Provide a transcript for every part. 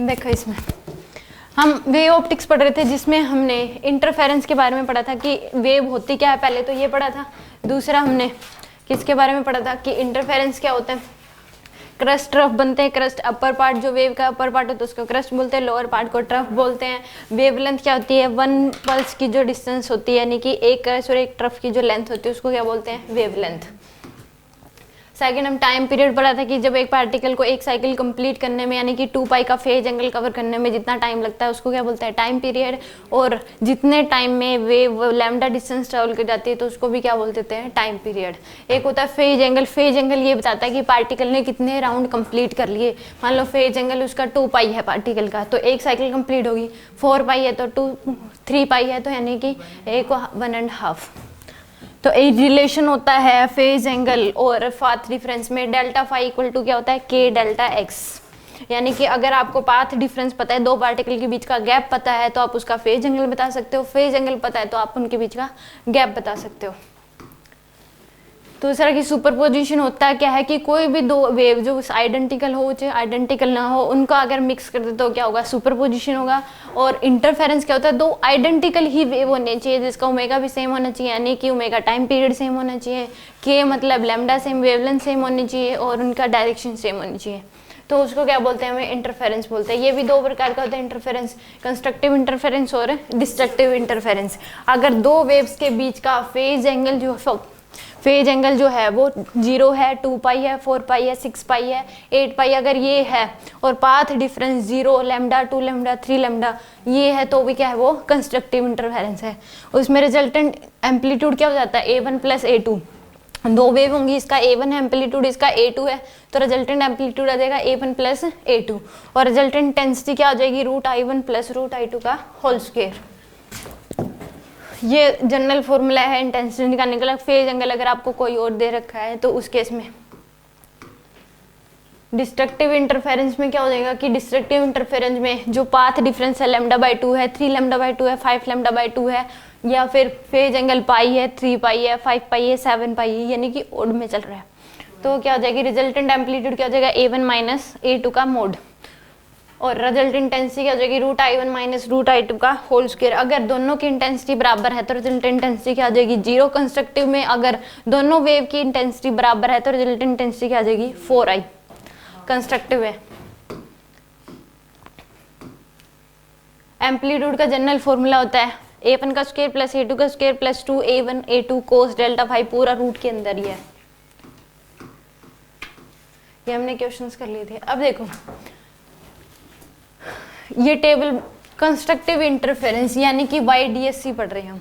देखो इसमें हम वेव ऑप्टिक्स पढ़ रहे थे, जिसमें हमने इंटरफेरेंस के बारे में पढ़ा था कि वेव होती क्या है, पहले तो ये पढ़ा था। दूसरा हमने किसके बारे में पढ़ा था कि इंटरफेरेंस क्या होता है, क्रस्ट ट्रफ बनते हैं। क्रस्ट अपर पार्ट जो वेव का अपर पार्ट होता है उसको क्रस्ट बोलते हैं, लोअर पार्ट को ट्रफ बोलते हैं। वेवलेंथ क्या होती है, वन पल्स की जो डिस्टेंस होती है, यानी कि एक क्रस्ट और एक ट्रफ की जो लेंथ होती है उसको क्या बोलते हैं, वेवलेंथ। सेकंड हम टाइम पीरियड पढ़ा था कि जब एक पार्टिकल को एक साइकिल कंप्लीट करने में, यानी कि 2 पाई का फेज एंगल कवर करने में जितना टाइम लगता है उसको क्या बोलते हैं, टाइम पीरियड। और जितने टाइम में वेव लैम्डा डिस्टेंस ट्रेवल कर जाती है तो उसको भी क्या बोल देते हैं, टाइम पीरियड। एक होता है फेज एंगल। फेज एंगल ये बताता है कि पार्टिकल ने कितने राउंड कंप्लीट कर लिए। मान लो फेज एंगल उसका 2 पाई है पार्टिकल का, तो एक साइकिल कंप्लीट होगी। 4 पाई है तो 3 पाई है, तो यानी कि 1.5। तो एक रिलेशन होता है फेज एंगल और पाथ डिफरेंस में, डेल्टा फाई इक्वल टू क्या होता है, के डेल्टा एक्स। यानी कि अगर आपको पाथ डिफरेंस पता है, दो पार्टिकल के बीच का गैप पता है, तो आप उसका फेज एंगल बता सकते हो। फेज एंगल पता है तो आप उनके बीच का गैप बता सकते हो। दूसरा की सुपरपोजिशन होता है क्या है कि कोई भी दो वेव जो आइडेंटिकल हो चाहे आइडेंटिकल ना हो, उनका अगर मिक्स कर दे तो क्या होगा, सुपरपोजिशन होगा। और इंटरफेरेंस क्या होता है, दो आइडेंटिकल ही वेव होने चाहिए जिसका ओमेगा भी सेम होना चाहिए, यानी कि ओमेगा टाइम पीरियड सेम होना चाहिए, के मतलब लैम्डा सेम, वेवलेंथ सेम होनी चाहिए और उनका डायरेक्शन सेम होनी चाहिए। तो उसको क्या बोलते हैं, हमें इंटरफेरेंस बोलते हैं। ये भी दो प्रकार का होता है इंटरफेरेंस, कंस्ट्रक्टिव इंटरफेरेंस और डिस्ट्रक्टिव इंटरफेरेंस। अगर दो वेव्स के बीच का फेज एंगल जो है वो 0 है, 2 पाई है, 4 पाई है, 6 पाई है, 8 पाई अगर ये है, और path difference 0, lambda, 2 lambda, 3 lambda ये है, तो भी क्या है, वो कंस्ट्रक्टिव इंटरफेरेंस है। उसमें रिजल्टेंट एम्पलीट्यूड क्या हो जाता है, A1 प्लस A2। दो वेव होंगी, इसका A1 है एम्पलीट्यूड, इसका A2 है, तो रिजल्टेंट एम्पलीट्यूड आ जाएगा A1 प्लस A2। और रिजल्टेंट इंटेंसिटी क्या आ जाएगी, √I1 प्लस √I2 का होल स्क्वायर। ये जनरल फॉर्मूला है इंटेंसिटी निकालने का। फेज एंगल अगर आपको कोई और दे रखा है तो उस केस में डिस्ट्रक्टिव इंटरफेरेंस में क्या हो जाएगा कि डिस्ट्रक्टिव इंटरफेरेंस में जो पाथ डिफरेंस है λ/2 है, 3 λ/2 है, 5 λ/2 है, या फिर फेज एंगल पाई है, 3 पाई है, 5 पाई है, 7 पाई है, यानी कि ओड में चल रहा है, तो क्या हो जाएगी, रिजल्टेंट एम्पलीट्यूड क्या हो जाएगा, A1 माइनस A2 का मोड। और रिजल्ट इंटेंसिटी क्या हो जाएगी, √I1 माइनस √I2 का होल स्क्वायर। अगर दोनों की इंटेंसिटी बराबर है तो रिजल्ट इंटेंसिटी क्या आ जाएगी, 0। कंस्ट्रक्टिव में अगर दोनों वेव की इंटेंसिटी बराबर है तो रिजल्ट इंटेंसिटी क्या आ जाएगी, 4I। कंस्ट्रक्टिव में एम्पलीट्यूड का जनरल फॉर्मूला होता है A1 का स्क्वायर प्लस A2 का square plus 2A1 A2 cos delta phi, पूरा रूट के अंदर ही है। ये हमने क्वेश्चंस कर लिए थे। अब देखो ये टेबल कंस्ट्रक्टिव इंटरफेरेंस यानी कि YDSC पढ़ रहे हैं हम।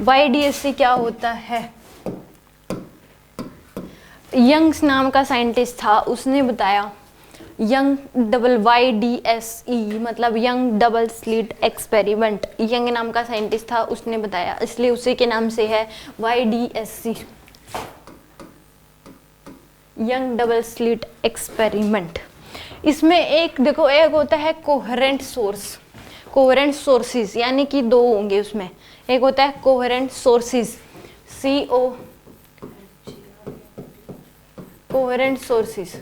YDSC क्या होता है, यंग्स नाम का साइंटिस्ट था, उसने बताया, यंग YDSE मतलब young double slit experiment. Young नाम का साइंटिस्ट था, उसने बताया, इसलिए उसी के नाम से है YDSC, young double slit experiment. इसमें एक देखो, एक होता है कोहेरेंट सोर्स, कोहेरेंट सोर्सेज, यानी कि दो होंगे उसमें। एक होता है coherent sources, CO, coherent sources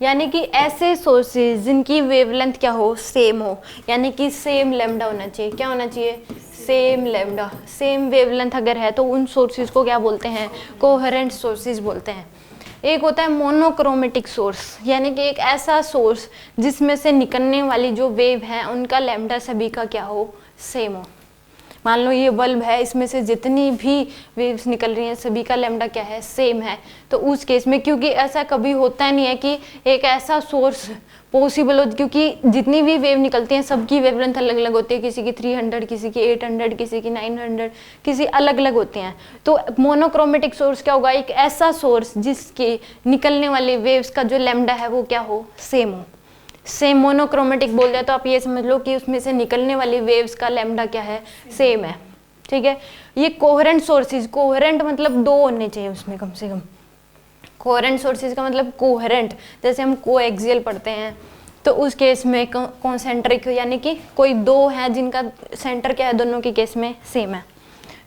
यानी कि ऐसे सोर्सेज जिनकी वेवलेंथ क्या हो, सेम हो, यानी कि सेम लैम्डा होना चाहिए। क्या होना चाहिए, सेम लैम्डा, सेम वेवलेंथ अगर है तो उन सोर्सेज को क्या बोलते हैं, कोहेरेंट सोर्सेज बोलते हैं। एक होता है मोनोक्रोमेटिक सोर्स, यानी कि एक ऐसा सोर्स जिसमें से निकलने वाली जो वेव है उनका लैम्डा सभी का क्या हो, सेम हो। मान लो ये बल्ब है, इसमें से जितनी भी वेव्स निकल रही हैं सभी का लैम्डा क्या है, सेम है। तो उस केस में, क्योंकि ऐसा कभी होता नहीं है कि एक ऐसा सोर्स पॉसिबल हो, क्योंकि जितनी भी वेव निकलती हैं सबकी वेवलेंथ अलग अलग होती है, किसी की 300, किसी की 800, किसी की 900, किसी अलग अलग होती हैं। तो मोनोक्रोमेटिक सोर्स क्या होगा, एक ऐसा सोर्स जिसके निकलने वाले वेव्स का जो लैम्डा है वो क्या हो, सेम हो। सेम मोनोक्रोमेटिक बोल दिया तो आप ये समझ लो कि उसमें से निकलने वाली वेव्स का लैम्डा क्या है, सेम है। ठीक है, ये कोहेरेंट सोर्सेज, कोहेरेंट मतलब दो होने चाहिए उसमें कम से कम। कोहेरेंट सोर्सेज का मतलब कोहेरेंट, जैसे हम कोएक्सियल पढ़ते हैं तो उस केस में कॉन्सेंट्रिक, यानी कि कोई दो हैं जिनका सेंटर क्या है, दोनों के केस में सेम है।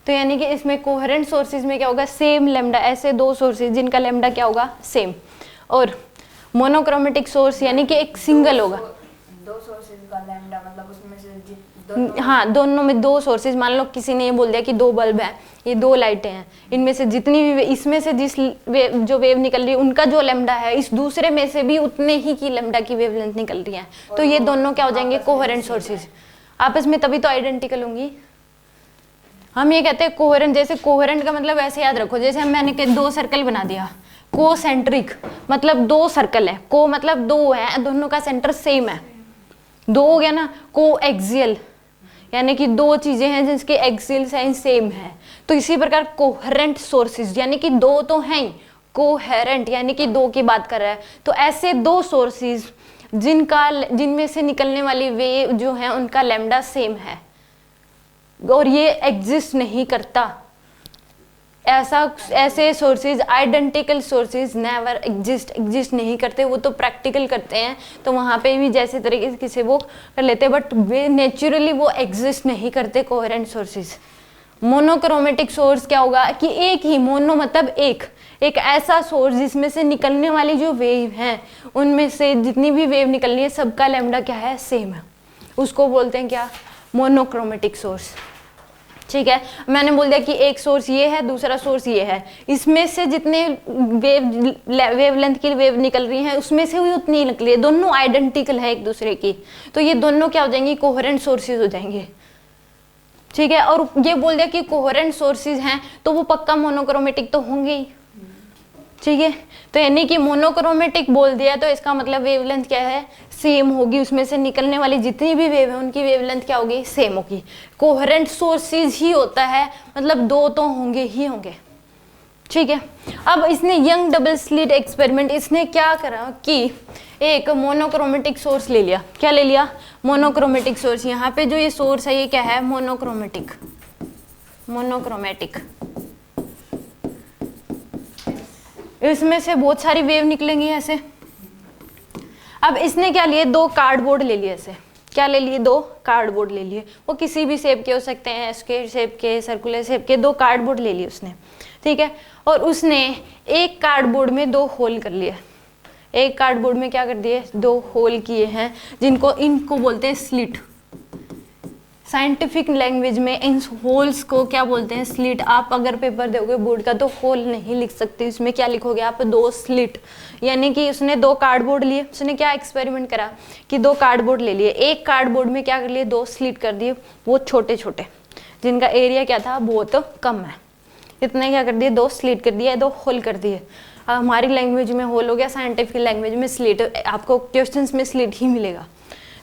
तो यानी कि इसमें कोहेरेंट सोर्सेज में क्या होगा, सेम लैम्डा, ऐसे दो सोर्सेज जिनका लैम्डा क्या होगा, सेम। और मोनोक्रोमेटिक सोर्स यानी कि एक सिंगल होगा। दो सोर्सेज का लैम्डा मतलब उसमें से हाँ, दोनों में दो सोर्सेज, मान लो किसी ने ये बोल दिया कि दो बल्ब है, ये दो लाइटें हैं, इनमें से जितनी भी इसमें से जिस जो वेव निकल रही है उनका जो लैम्डा है, इस दूसरे में से भी उतने ही की लैम्डा की वेवलेंथ निकल रही है, तो ये दोनों क्या हो जाएंगे, कोहेरेंट सोर्सेज। आपस में तभी तो आइडेंटिकल होंगी। हम ये कहते हैं कोहेरेंट, जैसे कोहेरेंट का मतलब ऐसे याद रखो, जैसे मैंने दो सर्कल बना दिया, कोसेंट्रिक मतलब दो सर्कल है, को मतलब दो है, दोनों का सेंटर सेम है, दो हो गया ना। कोएक्सियल यानी कि दो चीजें हैं जिसके एक्सियल साइन सेम है। तो इसी प्रकार कोहेरेंट सोर्सेज यानी कि दो तो हैं ही, कोहेरेंट यानी कि दो की बात कर रहा है, तो ऐसे दो सोर्सेज जिनमें से निकलने वाली वेव जो है उनका लैम्डा सेम है और ये एग्जिस्ट नहीं करता। ऐसे sources, identical sources never exist नहीं करते, वो तो प्रैक्टिकल करते हैं तो वहाँ पे भी जैसे तरीके से वो कर लेते हैं, बट वे नेचुरली वो एग्जिस्ट नहीं करते कोहेरेंट सोर्सेज। मोनोक्रोमेटिक सोर्स क्या होगा कि एक ही, मोनो मतलब एक ऐसा सोर्स जिसमें से निकलने वाली जो वेव है उनमें से जितनी भी वेव निकलनी है सबका लैम्डा क्या है, सेम है, उसको बोलते हैं क्या, मोनोक्रोमेटिक सोर्स। ठीक है, मैंने बोल दिया कि एक सोर्स ये है, दूसरा सोर्स ये है, इसमें से जितने वेवलेंथ की वेव निकल रही है उसमें से भी उतनी निकली है, दोनों आइडेंटिकल है एक दूसरे की, तो ये दोनों क्या हो जाएंगी, कोहेरेंट सोर्सेज हो जाएंगे। ठीक है, और ये बोल दिया कि कोहेरेंट सोर्सेज हैं तो वो पक्का मोनोक्रोमेटिक तो होंगे ही। ठीक है, तो यानी कि मोनोक्रोमेटिक बोल दिया तो इसका मतलब वेवलेंथ क्या है, सेम होगी, उसमें से निकलने वाली जितनी भी वेव है उनकी वेवलेंथ क्या होगी, सेम होगी। कोहेरेंट सोर्सेज ही होता है मतलब दो तो होंगे ही होंगे। ठीक है, अब इसने यंग डबल स्लिट एक्सपेरिमेंट, इसने क्या करा कि एक मोनोक्रोमेटिक सोर्स ले लिया, क्या ले लिया, मोनोक्रोमेटिक सोर्स। यहाँ पे जो ये सोर्स है ये क्या है, मोनोक्रोमेटिक, इसमें से बहुत सारी वेव निकलेंगी ऐसे। अब इसने क्या लिए, दो कार्डबोर्ड ले लिए ऐसे, क्या ले लिए, दो कार्डबोर्ड ले लिए, वो किसी भी शेप के हो सकते हैं, स्क्वायर शेप के, सर्कुलर शेप के, दो कार्डबोर्ड ले लिए उसने। ठीक है, और उसने एक कार्डबोर्ड में दो होल कर लिए, एक कार्डबोर्ड में क्या कर दिए, दो होल किए हैं, इनको बोलते हैं स्लिट। साइंटिफिक लैंग्वेज में इन होल्स को क्या बोलते हैं, स्लिट। आप अगर पेपर दोगे बोर्ड का तो होल नहीं लिख सकते, इसमें क्या लिखोगे आप, दो स्लिट। यानी कि उसने दो कार्डबोर्ड लिए, उसने क्या एक्सपेरिमेंट करा कि दो कार्डबोर्ड ले लिए, एक कार्डबोर्ड में क्या कर लिए, दो स्लिट कर दिए, वो छोटे छोटे, जिनका एरिया क्या था बहुत कम है, इतने क्या कर दिए, दो स्लिट कर दिए, दो होल कर दिए। हमारी लैंग्वेज में होल हो गया, साइंटिफिक लैंग्वेज में स्लिट, आपको क्वेश्चंस में स्लिट ही मिलेगा।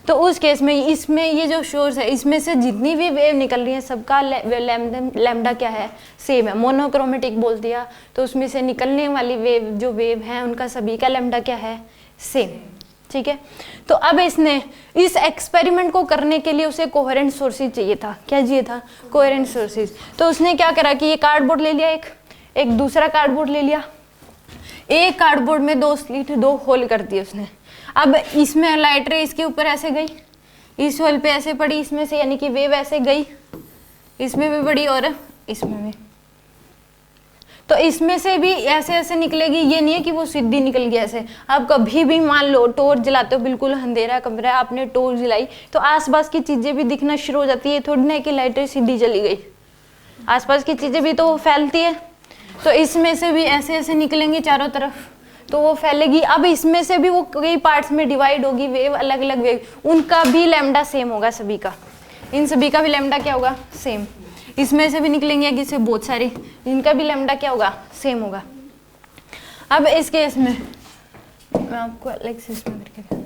तो उस केस में इसमें ये जो सोर्स है इसमें से जितनी भी वेव निकल रही है सबका लैम्डा क्या है, सेम है। मोनोक्रोमेटिक बोल दिया तो उसमें से निकलने वाली जो वेव है उनका सभी का लैम्डा क्या है, सेम। ठीक है, तो अब इसने इस एक्सपेरिमेंट को करने के लिए उसे कोहेरेंट सोर्सेज चाहिए था, क्या चाहिए था, कोहेरेंट सोर्सेज। तो उसने क्या करा कि ये कार्डबोर्ड ले लिया, एक दूसरा कार्डबोर्ड ले लिया, एक कार्डबोर्ड में दो स्लिट, दो होल कर दिए उसने। अब इसमें लाइट रे इसके ऊपर ऐसे गई, इस होल पे ऐसे पड़ी इसमें से, यानी कि वेव ऐसे गई, इसमें भी पड़ी और इसमें भी, तो इसमें से भी ऐसे ऐसे निकलेगी, ये नहीं है कि वो सीधी निकल गई ऐसे। आप कभी भी मान लो टॉर्च जलाते हो, बिल्कुल अंधेरा कमरा है, आपने टॉर्च जलाई तो आसपास की चीजें भी दिखना शुरू हो जाती है, थोड़ी ना कि लाइट सीधी चली गई, आसपास की चीजें भी तो फैलती है, तो इसमें से भी ऐसे ऐसे निकलेंगी चारों तरफ तो वो फैलेगी। अब इसमें से भी वो कई पार्ट्स में डिवाइड होगी वेव, अलग अलग वेव, उनका भी लैम्डा सेम होगा सभी का, इन सभी का भी लैम्डा क्या होगा, सेम। इसमें से भी निकलेंगे आगे से बहुत सारी, इनका भी लैम्डा क्या होगा, सेम होगा। अब इस केस में मैं आपको अलग से इसमें करके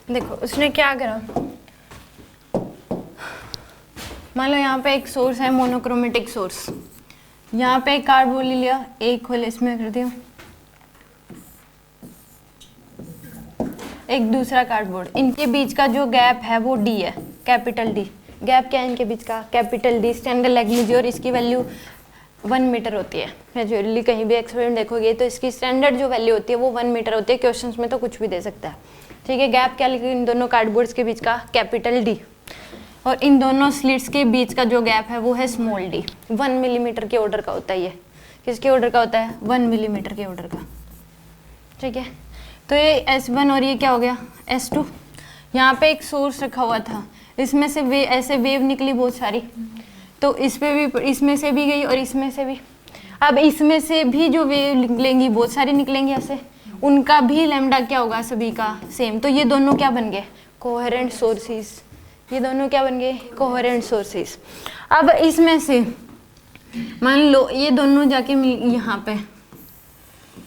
देखो उसने क्या करा, मान लो यहाँ पे एक सोर्स है मोनोक्रोमेटिक सोर्स, यहाँ पे एक कार्डबोर्ड ले लिया, एक होल इसमें कर दिया, एक दूसरा कार्डबोर्ड, इनके बीच का जो गैप है वो डी है, कैपिटल डी। गैप क्या है इनके बीच का, कैपिटल डी। स्टैंडर्ड लैंग्वेज और इसकी वैल्यू 1 मीटर होती है। मेजोरली कहीं भी एक्सपेरिमेंट देखोगे तो इसकी स्टैंडर्ड जो वैल्यू होती है वो 1 मीटर होती है। क्वेश्चंस में तो कुछ भी दे सकता है, ठीक है। गैप क्या लिखा इन दोनों कार्डबोर्ड्स के बीच का, कैपिटल डी, और इन दोनों स्लिट्स के बीच का जो गैप है वो है स्मॉल डी। 1 मिलीमीटर के ऑर्डर का होता है। ये किसके ऑर्डर का होता है, 1 मिलीमीटर के ऑर्डर का, ठीक है। तो ये S1 और ये क्या हो गया S2। यहाँ पे एक सोर्स रखा हुआ था, इसमें से ऐसे वेव निकली बहुत सारी, तो इस पे भी, इसमें से भी गई और इसमें से भी। अब इसमें से भी जो वेव निकलेंगी बहुत सारी निकलेंगी ऐसे, उनका भी लैम्डा क्या होगा, सभी का सेम। तो ये दोनों क्या बन गए, कोहेरेंट सोर्सेज। ये दोनों क्या बन गए, कोहेरेंट सोर्सेज। अब इसमें से मान लो ये दोनों जाके मिल यहाँ पे,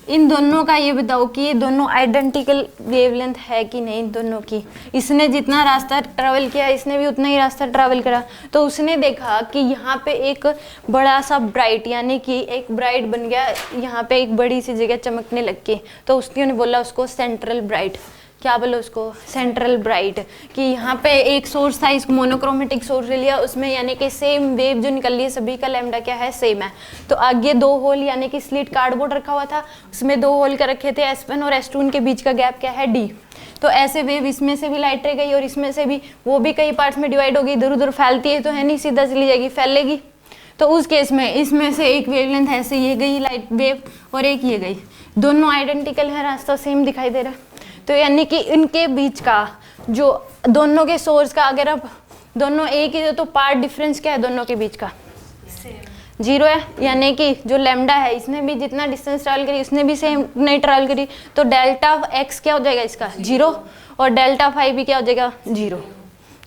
इन दोनों का ये बताओ कि ये दोनों आइडेंटिकल वेवलेंथ है कि नहीं इन दोनों की। इसने जितना रास्ता ट्रैवल किया इसने भी उतना ही रास्ता ट्रैवल करा, तो उसने देखा कि यहाँ पे एक बड़ा सा ब्राइट, यानी कि एक ब्राइट बन गया, यहाँ पे एक बड़ी सी जगह चमकने लग गई। तो उसने बोला उसको सेंट्रल ब्राइट। क्या बोलो उसको, सेंट्रल ब्राइट। कि यहाँ पे एक सोर्स था, इसको मोनोक्रोमेटिक सोर्स ले लिया, उसमें यानी कि सेम वेव जो निकल रही है सभी का लैम्डा क्या है, सेम है। तो आगे 2 होल यानी कि स्लिट कार्डबोर्ड रखा हुआ था, उसमें 2 होल कर रखे थे, S1 और S2, उनके बीच का गैप क्या है, D। तो ऐसे वेव इसमें से भी लाइट रह गई और इसमें से भी, वो भी कई पार्ट्स में डिवाइड होगी, इधर उधर फैलती है तो है नहीं, सीधा चली जाएगी, फैलेगी। तो उस केस में इसमें से एक वेवलेंथ ऐसे ये गई लाइट वेव और एक ये गई, दोनों आइडेंटिकल है, रास्ता सेम दिखाई दे रहा है। तो यानी कि इनके बीच का जो दोनों के सोर्स का, अगर अब दोनों एक ही तो पार्ट डिफरेंस क्या है दोनों के बीच का, 0 है। यानी कि जो लैम्डा है इसने भी जितना डिस्टेंस ट्रैवल करी उसने भी सेम नहीं ट्रैवल करी, तो डेल्टा x क्या हो जाएगा इसका, 0, और डेल्टा फाई भी क्या हो जाएगा, 0,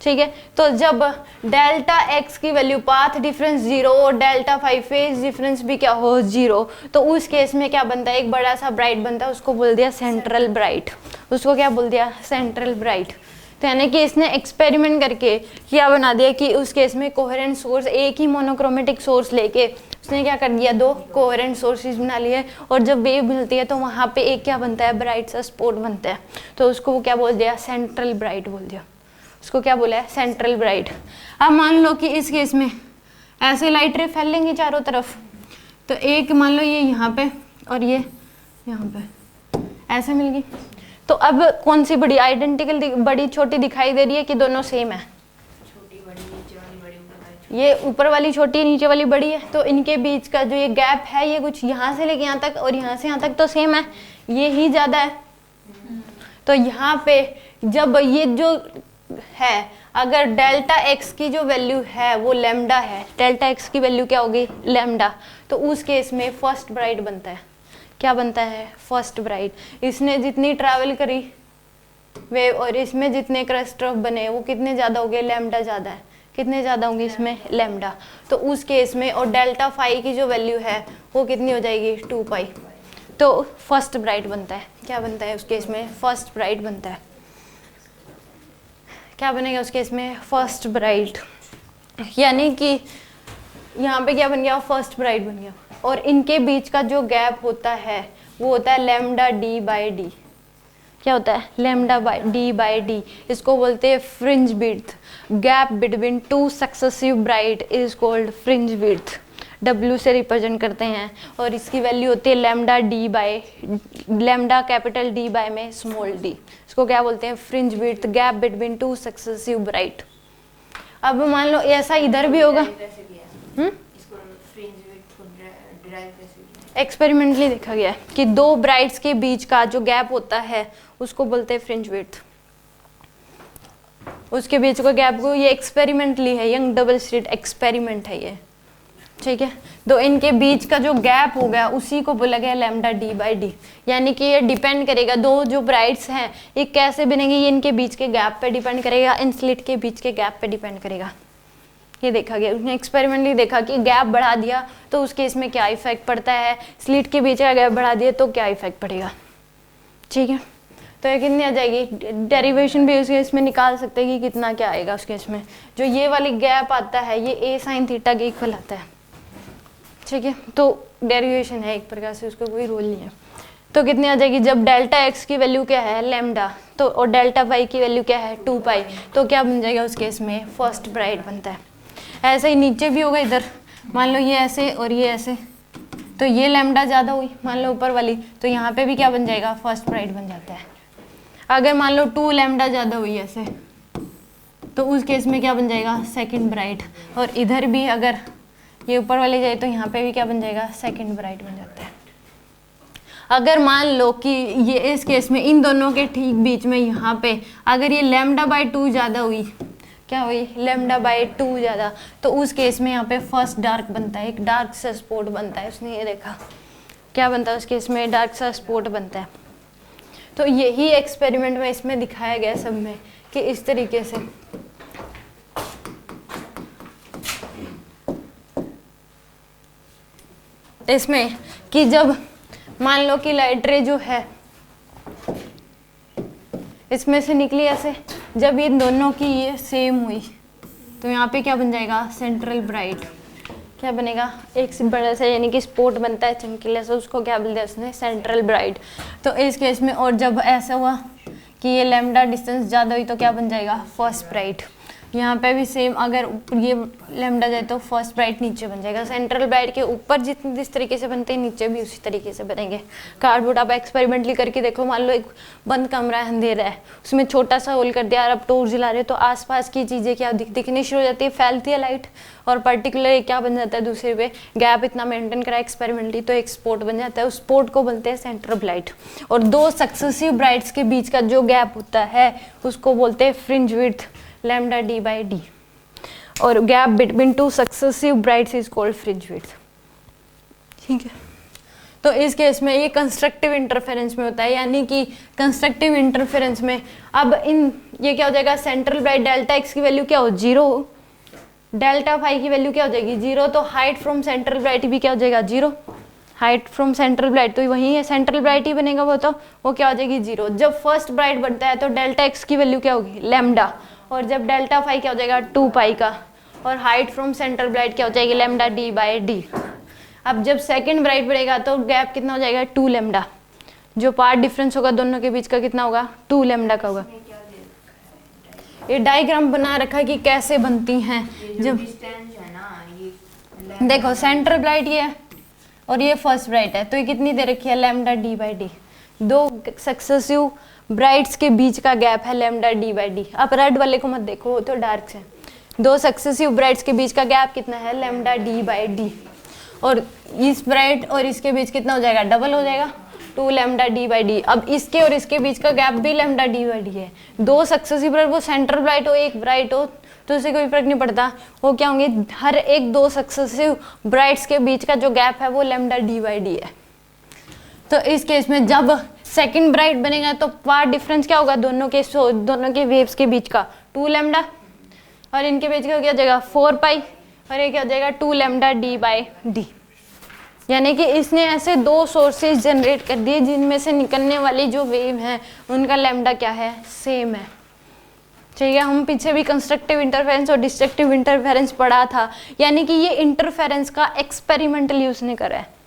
ठीक है। तो जब डेल्टा x की वैल्यू पाथ डिफरेंस 0 और डेल्टा फाई फेज डिफरेंस भी क्या हो, 0, तो उस केस में क्या बनता है, एक बड़ा सा ब्राइट बनता है, उसको बोल दिया सेंट्रल ब्राइट। उसको क्या बोल दिया, सेंट्रल ब्राइट। तो यानी कि इसने एक्सपेरिमेंट करके क्या बना दिया कि उस केस में कोहेरेंट सोर्स, एक ही मोनोक्रोमेटिक सोर्स लेके उसने क्या कर दिया, 2 कोहेरेंट सोर्सेज बना लिए, और जब वेव मिलती है तो वहाँ पे एक क्या बनता है, ब्राइट सा स्पॉट बनता है। तो उसको वो क्या बोल दिया, सेंट्रल ब्राइट बोल दिया। उसको क्या बोला है, सेंट्रल ब्राइट। अब मान लो कि इस केस में ऐसे लाइट रे फैलेंगी चारों तरफ, तो एक मान लो ये यहाँ पे और ये यहाँ पे ऐसे मिल गई, तो अब कौन सी बड़ी, आइडेंटिकल बड़ी छोटी दिखाई दे रही है कि दोनों सेम है, छोटी बड़ी, नीचे वाली बड़ी, ऊपर वाली, ये ऊपर वाली छोटी नीचे वाली बड़ी है। तो इनके बीच का जो ये गैप है ये कुछ यहाँ से लेके यहाँ तक और यहाँ से यहाँ तक तो सेम है, ये ही ज्यादा है। तो यहाँ पे जब ये जो है, अगर डेल्टा x की जो वैल्यू है वो लैम्डा है, डेल्टा x की वैल्यू क्या होगी, लैम्डा, तो उस केस में फर्स्ट ब्राइट बनता है। क्या बनता है, फर्स्ट ब्राइट। इसने जितनी ट्रैवल करी वेव और इसमें जितने क्रस्ट्रफ बने वो कितने ज़्यादा हो गए, लैम्डा ज़्यादा है, कितने ज़्यादा होंगे इसमें, लैम्डा। तो उस केस में, और डेल्टा फाई की जो वैल्यू है वो कितनी हो जाएगी, 2 पाई। तो फर्स्ट ब्राइट बनता है। क्या बनता है उस केस में, फर्स्ट ब्राइट बनता है। क्या बनेगा उस केस में, फर्स्ट ब्राइट। यानी कि यहाँ पे क्या बन गया, फर्स्ट ब्राइट बन गया। और इनके बीच का जो गैप होता है वो होता है लैम्डा डी बाई डी। क्या होता है, लैम्डा डी बाई डी। इसको बोलते हैं fringe width. Gap between 2 successive bright is called fringe width. W से रिप्रेजेंट करते हैं, और इसकी वैल्यू होती है lambda d by, lambda capital d by में स्मॉल डी। इसको क्या बोलते हैं, fringe width, gap between 2 successive bright. अब मान लो ऐसा इधर भी होगा, एक्सपेरिमेंटली देखा गया है कि 2 ब्राइट्स के बीच का जो गैप होता है उसको बोलते हैं फ्रिंज विड्थ। उसके बीच का गैप को, ये एक्सपेरिमेंटली है, यंग डबल स्लिट एक्सपेरिमेंट है ये, ठीक है। तो इनके बीच का जो गैप हो गया उसी को बोला गया लैम्डा डी बाई डी। यानी कि ये डिपेंड करेगा, 2 जो ब्राइट्स हैं ये कैसे बनेंगे, ये इनके बीच के गैप पे डिपेंड करेगा, इन स्लिट के बीच के गैप पे डिपेंड करेगा। ये देखा गया, उसने एक्सपेरिमेंटली देखा कि गैप बढ़ा दिया तो उस केस में क्या इफेक्ट पड़ता है, स्लिट के बीच का गैप बढ़ा दिया तो क्या इफेक्ट पड़ेगा, ठीक है। तो ये कितनी आ जाएगी, डेरिवेशन भी उस केस में निकाल सकते हैं कि कितना क्या आएगा उस केस में। जो ये वाली गैप आता है ये ए साइन थीटा के इक्वल आता है, ठीक है। तो डेरिवेशन है एक प्रकार से, उसका कोई रोल नहीं है। तो कितनी आ जाएगी, जब डेल्टा x की वैल्यू क्या है, लैम्डा, तो और डेल्टा y की वैल्यू क्या है, 2 पाई, तो क्या बन जाएगा उस केस में, फर्स्ट ब्राइट बनता है। ऐसे ही नीचे भी होगा इधर, मान लो ये ऐसे और ये ऐसे, तो ये लैम्डा ज़्यादा हुई मान लो ऊपर वाली, तो यहाँ पे भी क्या बन जाएगा, फर्स्ट ब्राइट बन जाता है। अगर मान लो 2 लैम्डा ज़्यादा हुई ऐसे, तो उस केस में क्या बन जाएगा, सेकंड ब्राइट। और इधर भी अगर ये ऊपर वाले जाए तो यहाँ पे भी क्या बन जाएगा, सेकंड ब्राइट बन जाता है। अगर मान लो कि ये इस केस में इन दोनों के ठीक बीच में यहाँ पे अगर ये लैम्डा बाय 2 ज़्यादा हुई, क्या हुई, लैम्डा बाय 2 ज़्यादा, तो उस केस में यहाँ पे फर्स्ट डार्क बनता है, एक डार्क सा स्पॉट बनता है। उसने ये देखा क्या बनता है उस केस में, डार्क सा स्पॉट बनता है। तो यही एक्सपेरिमेंट में इसमें दिखाया गया सब में कि इस तरीके से इसमें कि जब मान लो कि लाइट रे जो है इसमें से निकली ऐसे, जब ये दोनों की ये सेम हुई तो यहाँ पे क्या बन जाएगा, सेंट्रल ब्राइट। क्या बनेगा, एक से बड़ा सा यानी कि स्पॉट बनता है चमकीला सा, उसको क्या बोलते हैं उसने, सेंट्रल ब्राइट। तो इस केस में और जब ऐसा हुआ कि ये लैम्डा डिस्टेंस ज़्यादा हुई तो क्या बन जाएगा, फर्स्ट ब्राइट। यहाँ पे भी सेम, अगर ये लैम्डा जाए तो फर्स्ट ब्राइट नीचे बन जाएगा। सेंट्रल ब्राइट के ऊपर जिस तरीके से बनते हैं नीचे भी उसी तरीके से बनेंगे। कार्डबोर्ड आप एक्सपेरिमेंटली करके देखो, मान लो एक बंद कमरा है, अंधेरा है, उसमें छोटा सा होल कर दिया और आप टॉर्च जला रहे हो तो आसपास की चीज़ें क्या दिखनी शुरू हो जाती है, फैलती है लाइट, और पर्टिकुलर क्या बन जाता है, दूसरे पे गैप इतना मेंटेन करा एक्सपेरिमेंटली तो एक स्पॉट बन जाता है। उस स्पॉट को बोलते हैं सेंट्रल ब्राइट। और 2 सक्सेसिव ब्राइट्स के बीच का जो गैप होता है उसको बोलते हैं fringe width, lambda D by D. और gap between 2 successive brights is called fringe width. ठीक है, तो इस केस में ये कंस्ट्रक्टिव इंटरफेरेंस में होता है, यानी कि कंस्ट्रक्टिव इंटरफेरेंस में अब ये क्या हो जाएगा, सेंट्रल ब्राइट डेल्टा एक्स की वैल्यू क्या हो, 0, डेल्टा फाई की वैल्यू क्या हो जाएगी, 0, तो हाइट फ्रॉम सेंट्रल ब्राइट भी क्या हो जाएगा, 0। हाइट फ्रॉम सेंट्रल ब्राइट तो वही है, सेंट्रल ब्राइट ही बनेगा वो क्या हो जाएगी, 0। जब फर्स्ट ब्राइट बनता है तो डेल्टा एक्स की वैल्यू क्या होगी, लैम्डा, और जब डेल्टा फाई क्या हो जाएगा, 2 पाई का, और हाइट फ्रॉम सेंट्रल ब्राइट क्या हो जाएगी, लैम्डा डी बाई डी। अब जब सेकंड ब्राइट बढ़ेगा तो गैप कितना हो जाएगा, 2 लैम्डा, जो पार्ट डिफरेंस होगा दोनों के बीच का कितना होगा, 2 लैम्डा का होगा। ये डायग्राम बना रखा है कि कैसे बनती हैं। जब डिस्टेंस है ना, ये देखो सेंट्रल ब्राइट ये है और ये फर्स्ट ब्राइट है, तो ये कितनी दे रखी है, lambda D by D. 2 successive brides के बीच का गैप है लैम्डा डी बाई डी। आप रेड वाले को मत देखो, वो तो डार्क है। 2 सक्सेसिव ब्राइट्स के बीच का गैप कितना है, लैम्डा डी बाई डी। और इस ब्राइट और इसके बीच कितना हो जाएगा, डबल हो जाएगा, 2 लैम्डा डी बाई डी। अब इसके और इसके बीच का गैप भी लैम्डा डी बाई डी है। 2 सक्सेसिव ब्राइट, वो सेंट्रल ब्राइट हो एक ब्राइट हो तो उससे कोई फर्क नहीं पड़ता, वो क्या होंगे, हर एक 2 सक्सेसिव ब्राइट्स के बीच का जो गैप है वो लैम्डा डी बाई डी है। तो इस केस में जब सेकंड ब्राइट बनेगा तो पार्ट डिफरेंस क्या होगा, दोनों के वेव्स के बीच का 2 लैम्डा, और इनके बीच का क्या हो जाएगा, 4 पाई, और ये क्या हो जाएगा, 2 लैम्डा डी बाई डी। यानी कि इसने ऐसे 2 सोर्सेज जनरेट कर दिए जिनमें से निकलने वाली जो वेव है उनका लैम्डा क्या है, सेम है। ठीक है, हम पीछे भी कंस्ट्रक्टिव इंटरफेरेंस और डिस्ट्रक्टिव इंटरफेरेंस पढ़ा था, यानी कि ये इंटरफेरेंस का एक्सपेरिमेंटली उसने करा है।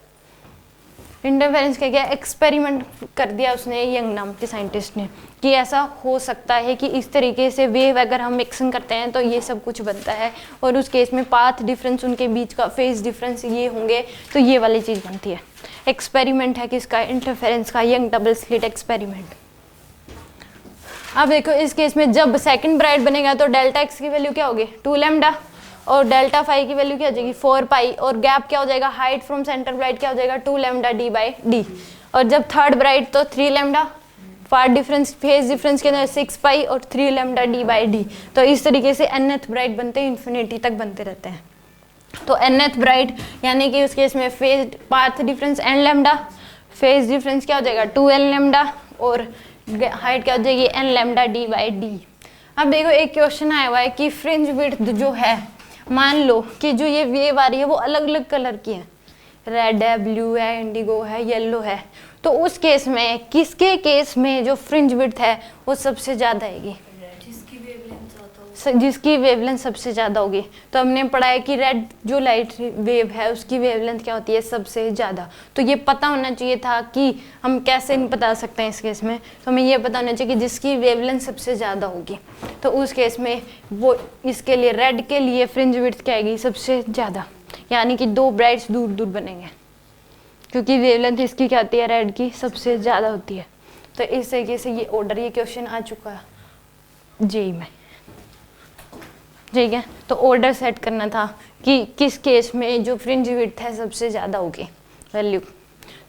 इंटरफेरेंस का क्या, एक्सपेरिमेंट कर दिया उसने, यंग नाम के साइंटिस्ट ने, कि ऐसा हो सकता है कि इस तरीके से वेव अगर हम मिक्सिंग करते हैं तो ये सब कुछ बनता है, और उस केस में पाथ डिफरेंस, उनके बीच का फेज डिफरेंस ये होंगे तो ये वाली चीज़ बनती है। एक्सपेरिमेंट है किसका, इंटरफेरेंस का, यंग डबल स्लिट एक्सपेरिमेंट। अब देखो इस केस में जब सेकंड ब्राइट बनेगा तो डेल्टा एक्स की वैल्यू क्या होगी, 2 लैम्डा, और डेल्टा फाई की वैल्यू क्या हो जाएगी, 4 पाई, और गैप क्या हो जाएगा, हाइट फ्रॉम सेंटर ब्राइट क्या हो जाएगा, 2 लैम्डा डी बाई डी। और जब थर्ड ब्राइट तो 3 lambda, path difference phase difference के अंदर 6 पाई और 3 लैम्डा डी बाई डी। तो इस तरीके से nth ब्राइट बनते हैं, इन्फिनिटी तक बनते रहते हैं। तो nth ब्राइट यानी कि उस केस में phase path difference n lambda, phase difference क्या हो जाएगा 2n लैम्डा, और हाइट क्या हो जाएगी n lambda D by D. अब देखो एक क्वेश्चन आया हुआ है कि फ्रिंज विड्थ जो है, मान लो कि जो ये वेव आ रही है वो अलग अलग कलर की है, रेड है, ब्लू है, इंडिगो है, येलो है, तो उस केस में किसके केस में जो फ्रिंज विड्थ है वो सबसे ज़्यादा आएगी, जिसकी वेवलेंथ सबसे ज़्यादा होगी। तो हमने पढ़ा है कि रेड जो लाइट वेव है उसकी वेवलेंथ क्या होती है, सबसे ज़्यादा। तो ये पता होना चाहिए था कि हम कैसे नहीं बता सकते हैं इस केस में, तो हमें ये पता होना चाहिए कि जिसकी वेवलेंथ सबसे ज़्यादा होगी तो उस केस में वो, इसके लिए रेड के लिए फ्रिंज विड्थ क्या आएगी, सबसे ज़्यादा। यानी कि 2 ब्राइट्स दूर दूर बनेंगे, क्योंकि वेवलेंथ इसकी क्या आती है, रेड की सबसे ज़्यादा होती है। तो इस तरीके से ये ऑर्डर, ये क्वेश्चन आ चुका है जेई में, ठीक है। तो ऑर्डर सेट करना था कि किस केस में जो फ्रिंज विड्थ है सबसे ज़्यादा होगी वैल्यू।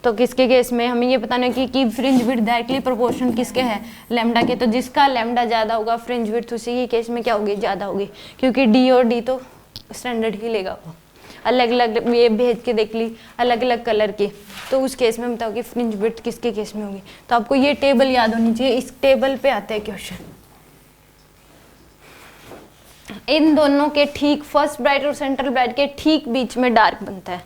तो किसके केस में हमें ये बताना है कि फ्रिंज विड्थ डायरेक्टली प्रोपोर्शन किसके है, लैम्डा के। तो जिसका लैम्डा ज़्यादा होगा फ्रिंज विड्थ उसी के केस में क्या होगी, ज़्यादा होगी, क्योंकि डी और डी तो स्टैंडर्ड ही लेगा वो। अलग अलग ये भेज के देख ली अलग अलग कलर की, तो उस केस में बताओ कि फ्रिंज विड्थ किसके केस में होगी। तो आपको ये टेबल याद होनी चाहिए, इस टेबल पे आते हैं क्वेश्चन। इन दोनों के ठीक फर्स्ट ब्राइट और सेंट्रल ब्राइट के ठीक बीच में डार्क बनता है,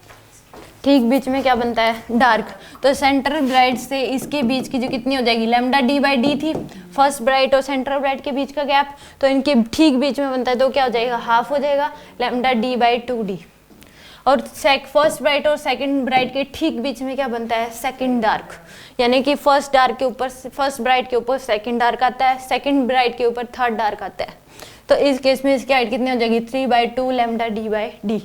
ठीक बीच में क्या बनता है, डार्क। तो सेंट्रल ब्राइट से इसके बीच की जो कितनी हो जाएगी, लैम्डा डी बाई डी थी फर्स्ट ब्राइट और सेंट्रल ब्राइट के बीच का गैप, तो इनके ठीक बीच में बनता है, तो क्या हो जाएगा, हाफ हो जाएगा, लैम्डा डी बाई 2d। और फर्स्ट ब्राइट और सेकंड ब्राइट के ठीक बीच में क्या बनता है, सेकंड डार्क, यानी कि फर्स्ट डार्क के ऊपर, फर्स्ट ब्राइट के ऊपर सेकंड डार्क आता है, सेकंड ब्राइट के ऊपर थर्ड डार्क आता है। तो इस केस में इसकी हाइट कितनी हो जाएगी, 3/2 लैम्डा डी बाई डी।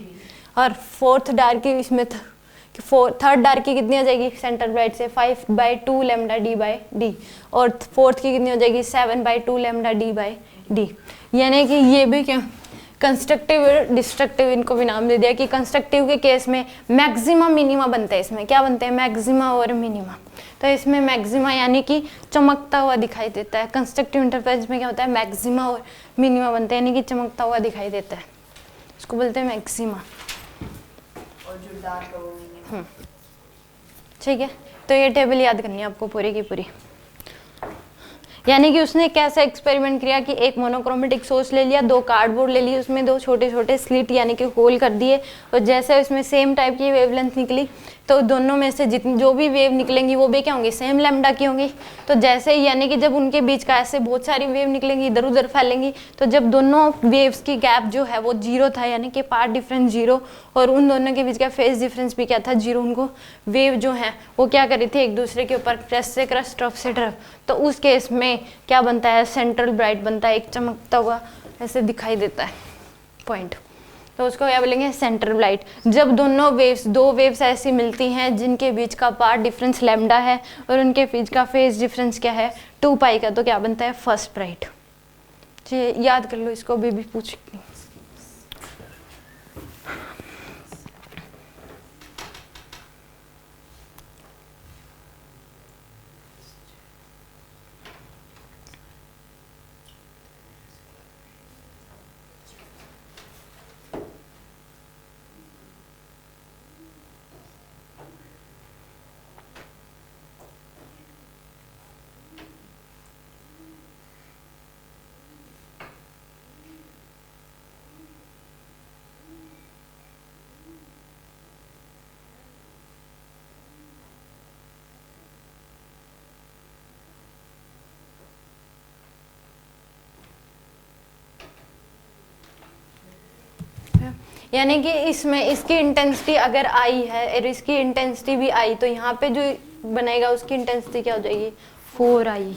और फोर्थ डार्क की इसमें थर्ड डार्क की कितनी हो जाएगी सेंटर ब्राइट से, 5/2 लैम्डा डी बाई डी। और फोर्थ की कितनी हो जाएगी, 7/2 लैम्डा डी बाई डी। यानी कि ये भी क्या, कंस्ट्रक्टिव और डिस्ट्रक्टिव इनको भी नाम दे दिया कि कंस्ट्रक्टिव के केस में मैक्सिमा मिनिमा बनते हैं, इसमें क्या बनते हैं, मैक्सिमा और मिनिमा। तो इसमें मैक्सिमा यानी कि चमकता हुआ दिखाई देता है, कंस्ट्रक्टिव इंटरफेरेंस में क्या होता है, मैक्सिमा और मिनिमा बनते हैं, यानी कि चमकता हुआ दिखाई देता है, इसको बोलते हैं मैक्सिमा। और जो डार्क है वो मिनिमम। ठीक है, तो ये टेबल याद करनी है आपको पूरी की पूरी। यानी कि उसने कैसा एक्सपेरिमेंट किया कि एक मोनोक्रोमेटिक सोर्स ले लिया, 2 कार्डबोर्ड ले लिए, उसमें 2 छोटे छोटे स्लिट यानी कि होल कर दिए, और जैसे उसमें सेम टाइप की वेवलेंथ निकली, तो दोनों में से जितनी जो भी वेव निकलेंगी वो भी क्या होंगी, सेम लैम्डा की होंगी। तो जैसे ही यानी कि जब उनके बीच का ऐसे बहुत सारी वेव निकलेंगी, इधर उधर फैलेंगी, तो जब दोनों वेव्स की गैप जो है वो 0 था, यानी कि पार्ट डिफरेंस 0, और उन दोनों के बीच का फेज डिफरेंस भी क्या था, 0, उनको वेव जो है वो क्या कर रही थी, एक दूसरे के ऊपर क्रस्ट से क्रस्ट, ट्रफ से ट्रफ। तो उस केस में क्या बनता है, सेंट्रल ब्राइट बनता है, एक चमकता हुआ ऐसे दिखाई देता है पॉइंट, तो उसको क्या बोलेंगे, सेंट्रल ब्राइट। जब दोनों वेव्स, 2 वेव्स ऐसी मिलती हैं जिनके बीच का पार्ट डिफरेंस लैम्डा है और उनके बीच का फेज डिफरेंस क्या है, 2 पाई का, तो क्या बनता है, फर्स्ट ब्राइट। याद कर लो इसको, भी पूछ सकती हूँ। यानी कि इसमें इसकी इंटेंसिटी अगर आई है और इसकी इंटेंसिटी भी आई, तो यहाँ पे जो बनेगा उसकी इंटेंसिटी क्या हो जाएगी, 4i।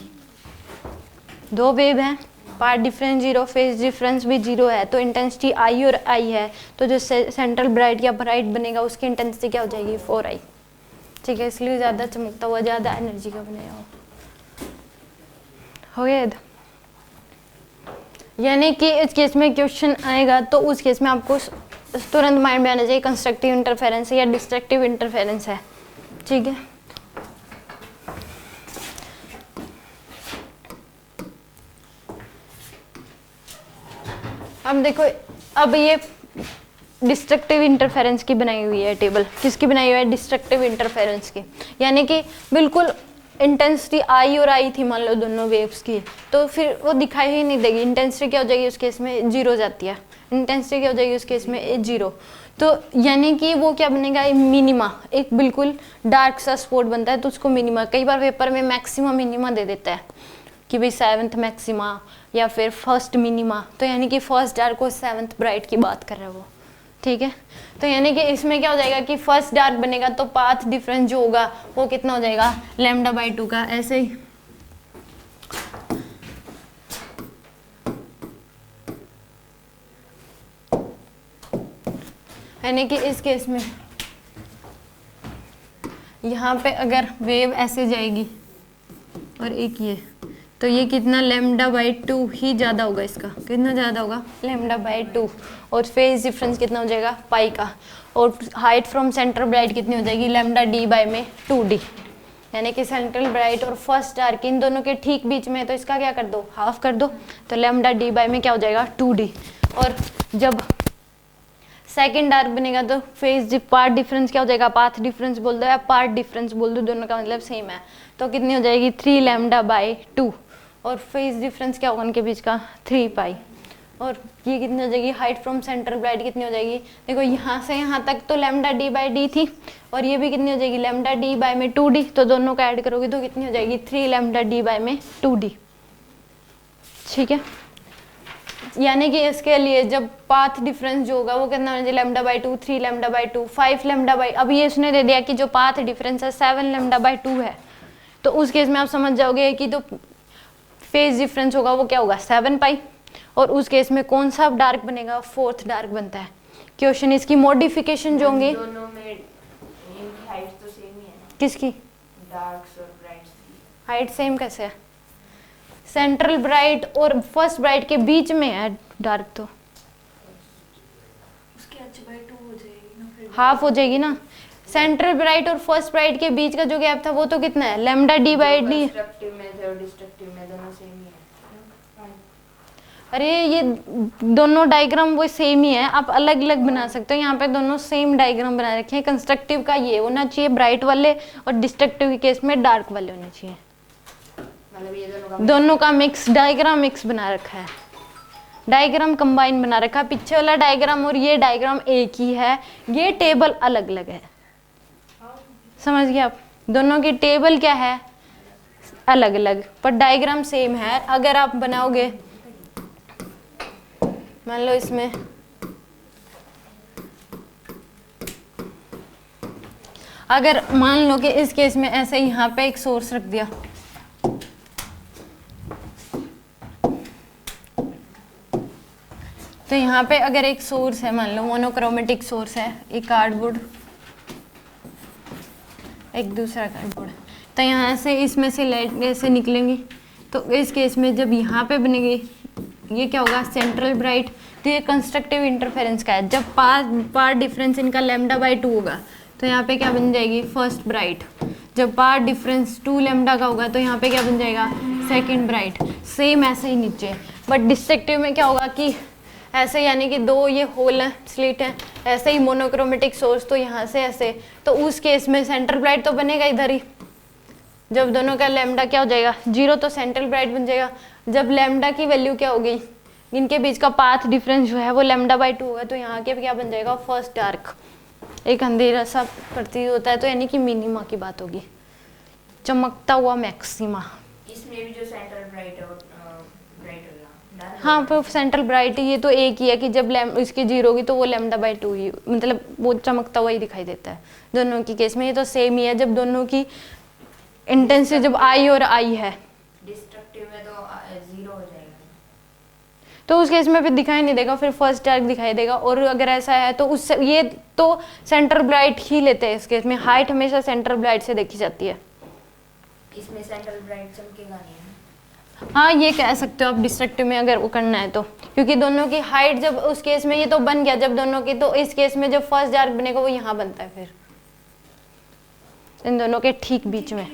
2 वेव हैं, पार्ट डिफरेंस 0, फेज डिफरेंस भी 0 है, तो इंटेंसिटी आई और आई है, तो जो सेंट्रल ब्राइट या ब्राइट बनेगा उसकी इंटेंसिटी क्या हो जाएगी, 4i। ठीक है, इसलिए ज़्यादा चमकता हुआ, ज़्यादा एनर्जी का बनेगा। हो गया ये? यानी कि इस केस में क्वेश्चन आएगा तो उस केस में आपको तुरंत माइंड में आना चाहिए कंस्ट्रक्टिव इंटरफेरेंस है या डिस्ट्रक्टिव इंटरफेरेंस है। ठीक है, अब देखो, अब ये डिस्ट्रक्टिव इंटरफेरेंस की बनाई हुई है टेबल, किसकी बनाई हुई है, डिस्ट्रक्टिव इंटरफेरेंस की। यानी कि बिल्कुल इंटेंसिटी आई और आई थी मान लो दोनों वेव्स की, तो फिर वो दिखाई ही नहीं देगी, इंटेंसिटी क्या हो जाएगी उस केस में, 0 जाती है, इंटेंसिटी क्या हो जाएगी उस केस में, 0। तो यानी कि वो क्या बनेगा, मिनिमा, एक बिल्कुल डार्क सा स्पॉट बनता है तो उसको मिनिमा। कई बार पेपर में मैक्सिमा मिनिमा दे देता है कि भाई 7th मैक्सिमा या फिर फर्स्ट मिनिमा, तो यानी कि फर्स्ट डार्क और 7th ब्राइट की बात कर रहा है वो। ठीक है, तो यानी कि इसमें क्या हो जाएगा कि फर्स्ट डार्क बनेगा तो पाथ डिफरेंस जो होगा वो कितना हो जाएगा, λ/2 का। ऐसे ही यानी कि इस केस में यहाँ पे अगर वेव ऐसे जाएगी और एक ये, तो ये कितना λ/2 ही ज़्यादा होगा, इसका कितना ज़्यादा होगा λ/2, और फेज डिफरेंस कितना हो जाएगा पाई का, और हाइट फ्रॉम सेंटर ब्राइट कितनी हो जाएगी λd/2d, यानी कि सेंट्रल ब्राइट और फर्स्ट डार्क इन दोनों के ठीक बीच में है, तो इसका क्या कर दो हाफ कर दो, तो λd में क्या हो जाएगा 2d। और जब सेकंड डार्क बनेगा तो फेज पार्ट डिफरेंस क्या हो जाएगा, पाथ डिफरेंस बोल दो या पार्ट डिफरेंस बोल दो, दोनों का मतलब सेम है, तो कितनी हो जाएगी 3λ/2, और फेज डिफरेंस क्या होगा उनके बीच का 3 पाई, और ये कितनी हो जाएगी हाइट फ्रॉम सेंटर ब्राइट कितनी हो जाएगी, देखो यहाँ से यहाँ तक तो λd/d थी, और ये भी कितनी हो जाएगी λd/2d, तो दोनों का ऐड करोगे तो कितनी हो जाएगी 3λd/2d। ठीक है, यानी कि इसके लिए जब पाथ डिफरेंस जो होगा वो कितना होना चाहिए λ/2, 3λ/2, 5λ/, अब ये उसने दे दिया कि जो पाथ डिफरेंस है 7λ/2 है, तो उस केस में आप समझ जाओगे कि जो फेज डिफरेंस होगा वो क्या होगा 7 पाई, और उस केस में कौन सा डार्क बनेगा, फोर्थ डार्क बनता है। क्वेश्चन इसकी मॉडिफिकेशन जो होंगी, दोनों में इनकी हाइट तो सेम ही है ना, किसकी डार्क्स और ब्राइट्स की। हाइट सेम कैसे है, सेंट्रल ब्राइट और फर्स्ट ब्राइट के बीच में है डार्क, तो उसकी h/2 हो जाएगी ना, फिर हाफ हो जाएगी ना, सेंट्रल ब्राइट और फर्स्ट ब्राइट के बीच का जो गैप था वो तो कितना है λd/d। कंस्ट्रक्टिव में थे और डिस्ट्रक्टिव में दोनों सेम ही है। अरे ये दोनों डायग्राम वो सेम ही है, आप अलग अलग बना सकते हो, यहाँ पे दोनों सेम डायग्राम बना रखे हैं। कंस्ट्रक्टिव का ये होना चाहिए ब्राइट वाले, और डिस्ट्रक्टिव के केस में डार्क वाले होने चाहिए, मतलब ये दोनों का मिक्स डायग्राम मिक्स बना रखा है, डायग्राम कंबाइन बना रखा है। पीछे वाला डायग्राम और ये डायग्राम एक ही है, ये टेबल अलग अलग है, समझ गए आप, दोनों की टेबल क्या है अलग अलग, पर डायग्राम सेम है। अगर आप बनाओगे मान लो इसमें अगर मान लो कि इस केस में ऐसे यहाँ पे एक सोर्स रख दिया, तो यहाँ पे अगर एक सोर्स है, मान लो मोनोक्रोमेटिक सोर्स है, एक कार्डबोर्ड एक दूसरा कार्डबोर्ड, तो यहाँ से इसमें से लाइट ऐसे निकलेंगी, तो इस केस में जब यहाँ पे बनेगी ये क्या होगा सेंट्रल ब्राइट, तो ये कंस्ट्रक्टिव इंटरफेरेंस का है। जब पार्ट डिफरेंस इनका λ/2 होगा तो यहाँ पे क्या बन जाएगी फर्स्ट ब्राइट, जब पार्ट डिफरेंस 2λ का होगा तो यहाँ पे क्या बन जाएगा सेकंड ब्राइट, सेम ऐसे ही नीचे। बट डिस्ट्रक्टिव में क्या होगा कि ऐसे, यानी कि दो ये होल है स्लिट है, ऐसे ही मोनोक्रोमेटिक सोर्स, तो यहाँ से ऐसे, तो उस केस में सेंट्रल ब्राइट तो बनेगा इधर ही, जब दोनों का लैम्डा क्या हो जाएगा 0 तो सेंट्रल ब्राइट बन जाएगा। जब लैम्डा की वैल्यू क्या होगी, इनके बीच का पाथ डिफरेंस जो है वो λ/2 होगा, तो यहाँ के क्या बन जाएगा फर्स्ट डार्क, एक अंधेरा सा प्रतीत होता है, तो यानी कि मिनिमा की बात होगी, चमकता हुआ मैक्सिमा। इसमें भी जो सेंट्रल ब्राइट है वो ब्राइट होगा, हाँ पर सेंट्रल ब्राइट ये तो एक ही है कि जब इसकी 0 होगी तो वो λ/2 ही, मतलब वो चमकता हुआ ही दिखाई देता है दोनों की केस में। ये तो सेम ही है, जब दोनों की इंटेंसिटी जब I और I है, डिस्ट्रक्टिव में तो 0 हो जाएगा, तो उस केस में फिर दिखाई नहीं देगा, फिर फर्स्ट डार्क दिखाई देगा। और अगर ऐसा है तो उससे ये तो सेंटर ब्राइट ही लेते हैं इस केस में, हाइट हमेशा सेंटर ब्राइट से देखी जाती है। इसमें सेंट्रल ब्राइट चमकेगा नहीं है। हाँ ये कह सकते हो आप डिस्ट्रक्टिव में अगर वो करना है तो, क्योंकि दोनों की हाइट जब उस केस में ये तो बन गया जब दोनों की, तो इस केस में जब फर्स्ट डार्क बनेगा वो यहाँ बनता है, फिर इन दोनों के ठीक बीच में।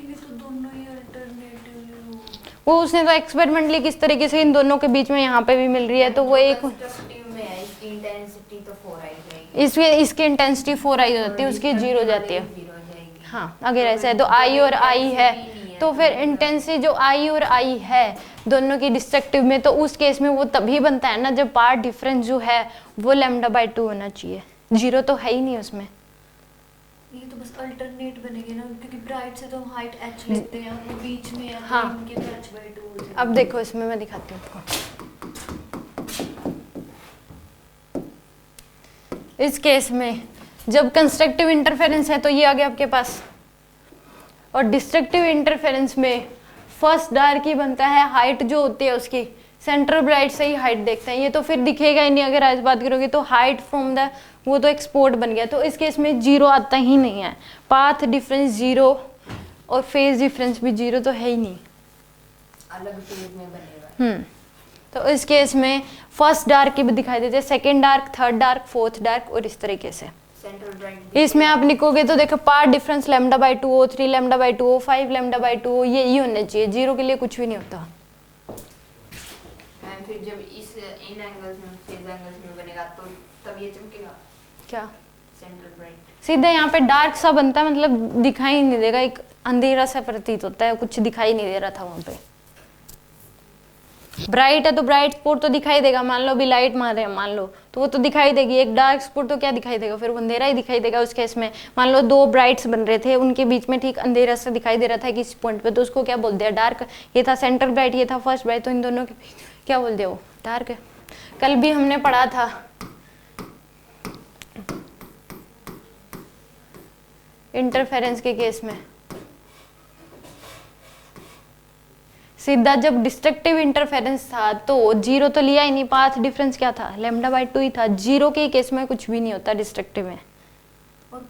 वो उसने तो एक्सपेरिमेंटली किस तरीके से इन दोनों के बीच में यहाँ पे भी मिल रही है, तो वो एक कंस्ट्रक्टिव में है, इसकी इंटेंसिटी तो 4 आई जाएगी, इसकी इंटेंसिटी 4 आई हो जाती है, उसकी 0 हो जाती है। 0 हो जाएगी। हाँ अगर ऐसा है तो I और I है, तो फिर इंटेंसिटी जो I और I है दोनों की डिस्ट्रक्टिव में, तो उस केस में वो तभी बनता है ना जब पार्ट डिफरेंस जो है वो λ/2 होना चाहिए, 0 तो है ही नहीं उसमें। ये तो बस अल्टरनेट बनेंगे ना, क्योंकि ब्राइट से तो हाइट h लेते हैं, वो बीच में है, हाँ। तो इनके h/2 हो जाएगा। अब देखो इसमें मैं दिखाती हूँ आपको, इस केस में जब कंस्ट्रक्टिव इंटरफेरेंस है तो ये आ गया आपके पास, और डिस्ट्रक्टिव इंटरफेरेंस में फर्स्ट डार्क ही बनता है, हाइट जो होती है उसकी सेंट्रल ब्राइट से ही हाइट देखते हैं, ये तो फिर दिखेगा ही नहीं अगर आज बात करोगे तो। हाइट फ्रॉम द वो तो एक्सपोर्ट बन गया, तो इस केस में जीरो आता ही नहीं है। पाथ डिफरेंस जीरो और फेज डिफरेंस भी जीरो तो है ही नहीं, अलग फेज में बनेगा। तो इस केस में फर्स्ट डार्क की भी दिखाई देते हैं, second dark, third dark, fourth dark और इस तरीके से। सेंट्रल ब्राइट इसमें आप लिखोगे तो देखो पाथ डिफरेंस λ/2 हो, 3 λ/2 हो, 5 λ/2 हो, ये होना चाहिए, जीरो के लिए कुछ भी नहीं होता। मैम फिर जब इस इन एंगल्स में फेज एंगल्स में बनेगा तो तब ये चमकेगा क्या सेंट्रल ब्राइट। सीधा यहाँ पे डार्क सा बनता है, मतलब दिखाई नहीं देगा, एक अंधेरा सा प्रतीत होता है, कुछ दिखाई नहीं दे रहा था वहां पे। ब्राइट है तो ब्राइट स्पॉट तो दिखाई देगा, मान लो अभी लाइट मार रहे हैं मान लो, तो वो तो दिखाई देगी। एक डार्क स्पॉट तो क्या दिखाई देगा, फिर वो अंधेरा ही दिखाई देगा उस केस में। मान लो दो ब्राइट्स बन रहे थे, उनके बीच में ठीक अंधेरा सा दिखाई दे रहा था किसी पॉइंट पे, तो उसको क्या बोल दिया, डार्क। ये था सेंट्रल ब्राइट, ये था फर्स्ट ब्राइट, तो इन दोनों के बीच क्या बोल दिया, वो डार्क है। कल भी हमने पढ़ा था इंटरफेरेंस के केस में, सीधा जब डिस्ट्रक्टिव इंटरफेरेंस था तो जीरो तो लिया ही नहीं, पाथ डिफरेंस क्या था λ/2 ही था। जीरो के केस में कुछ भी नहीं होता डिस्ट्रक्टिव में, और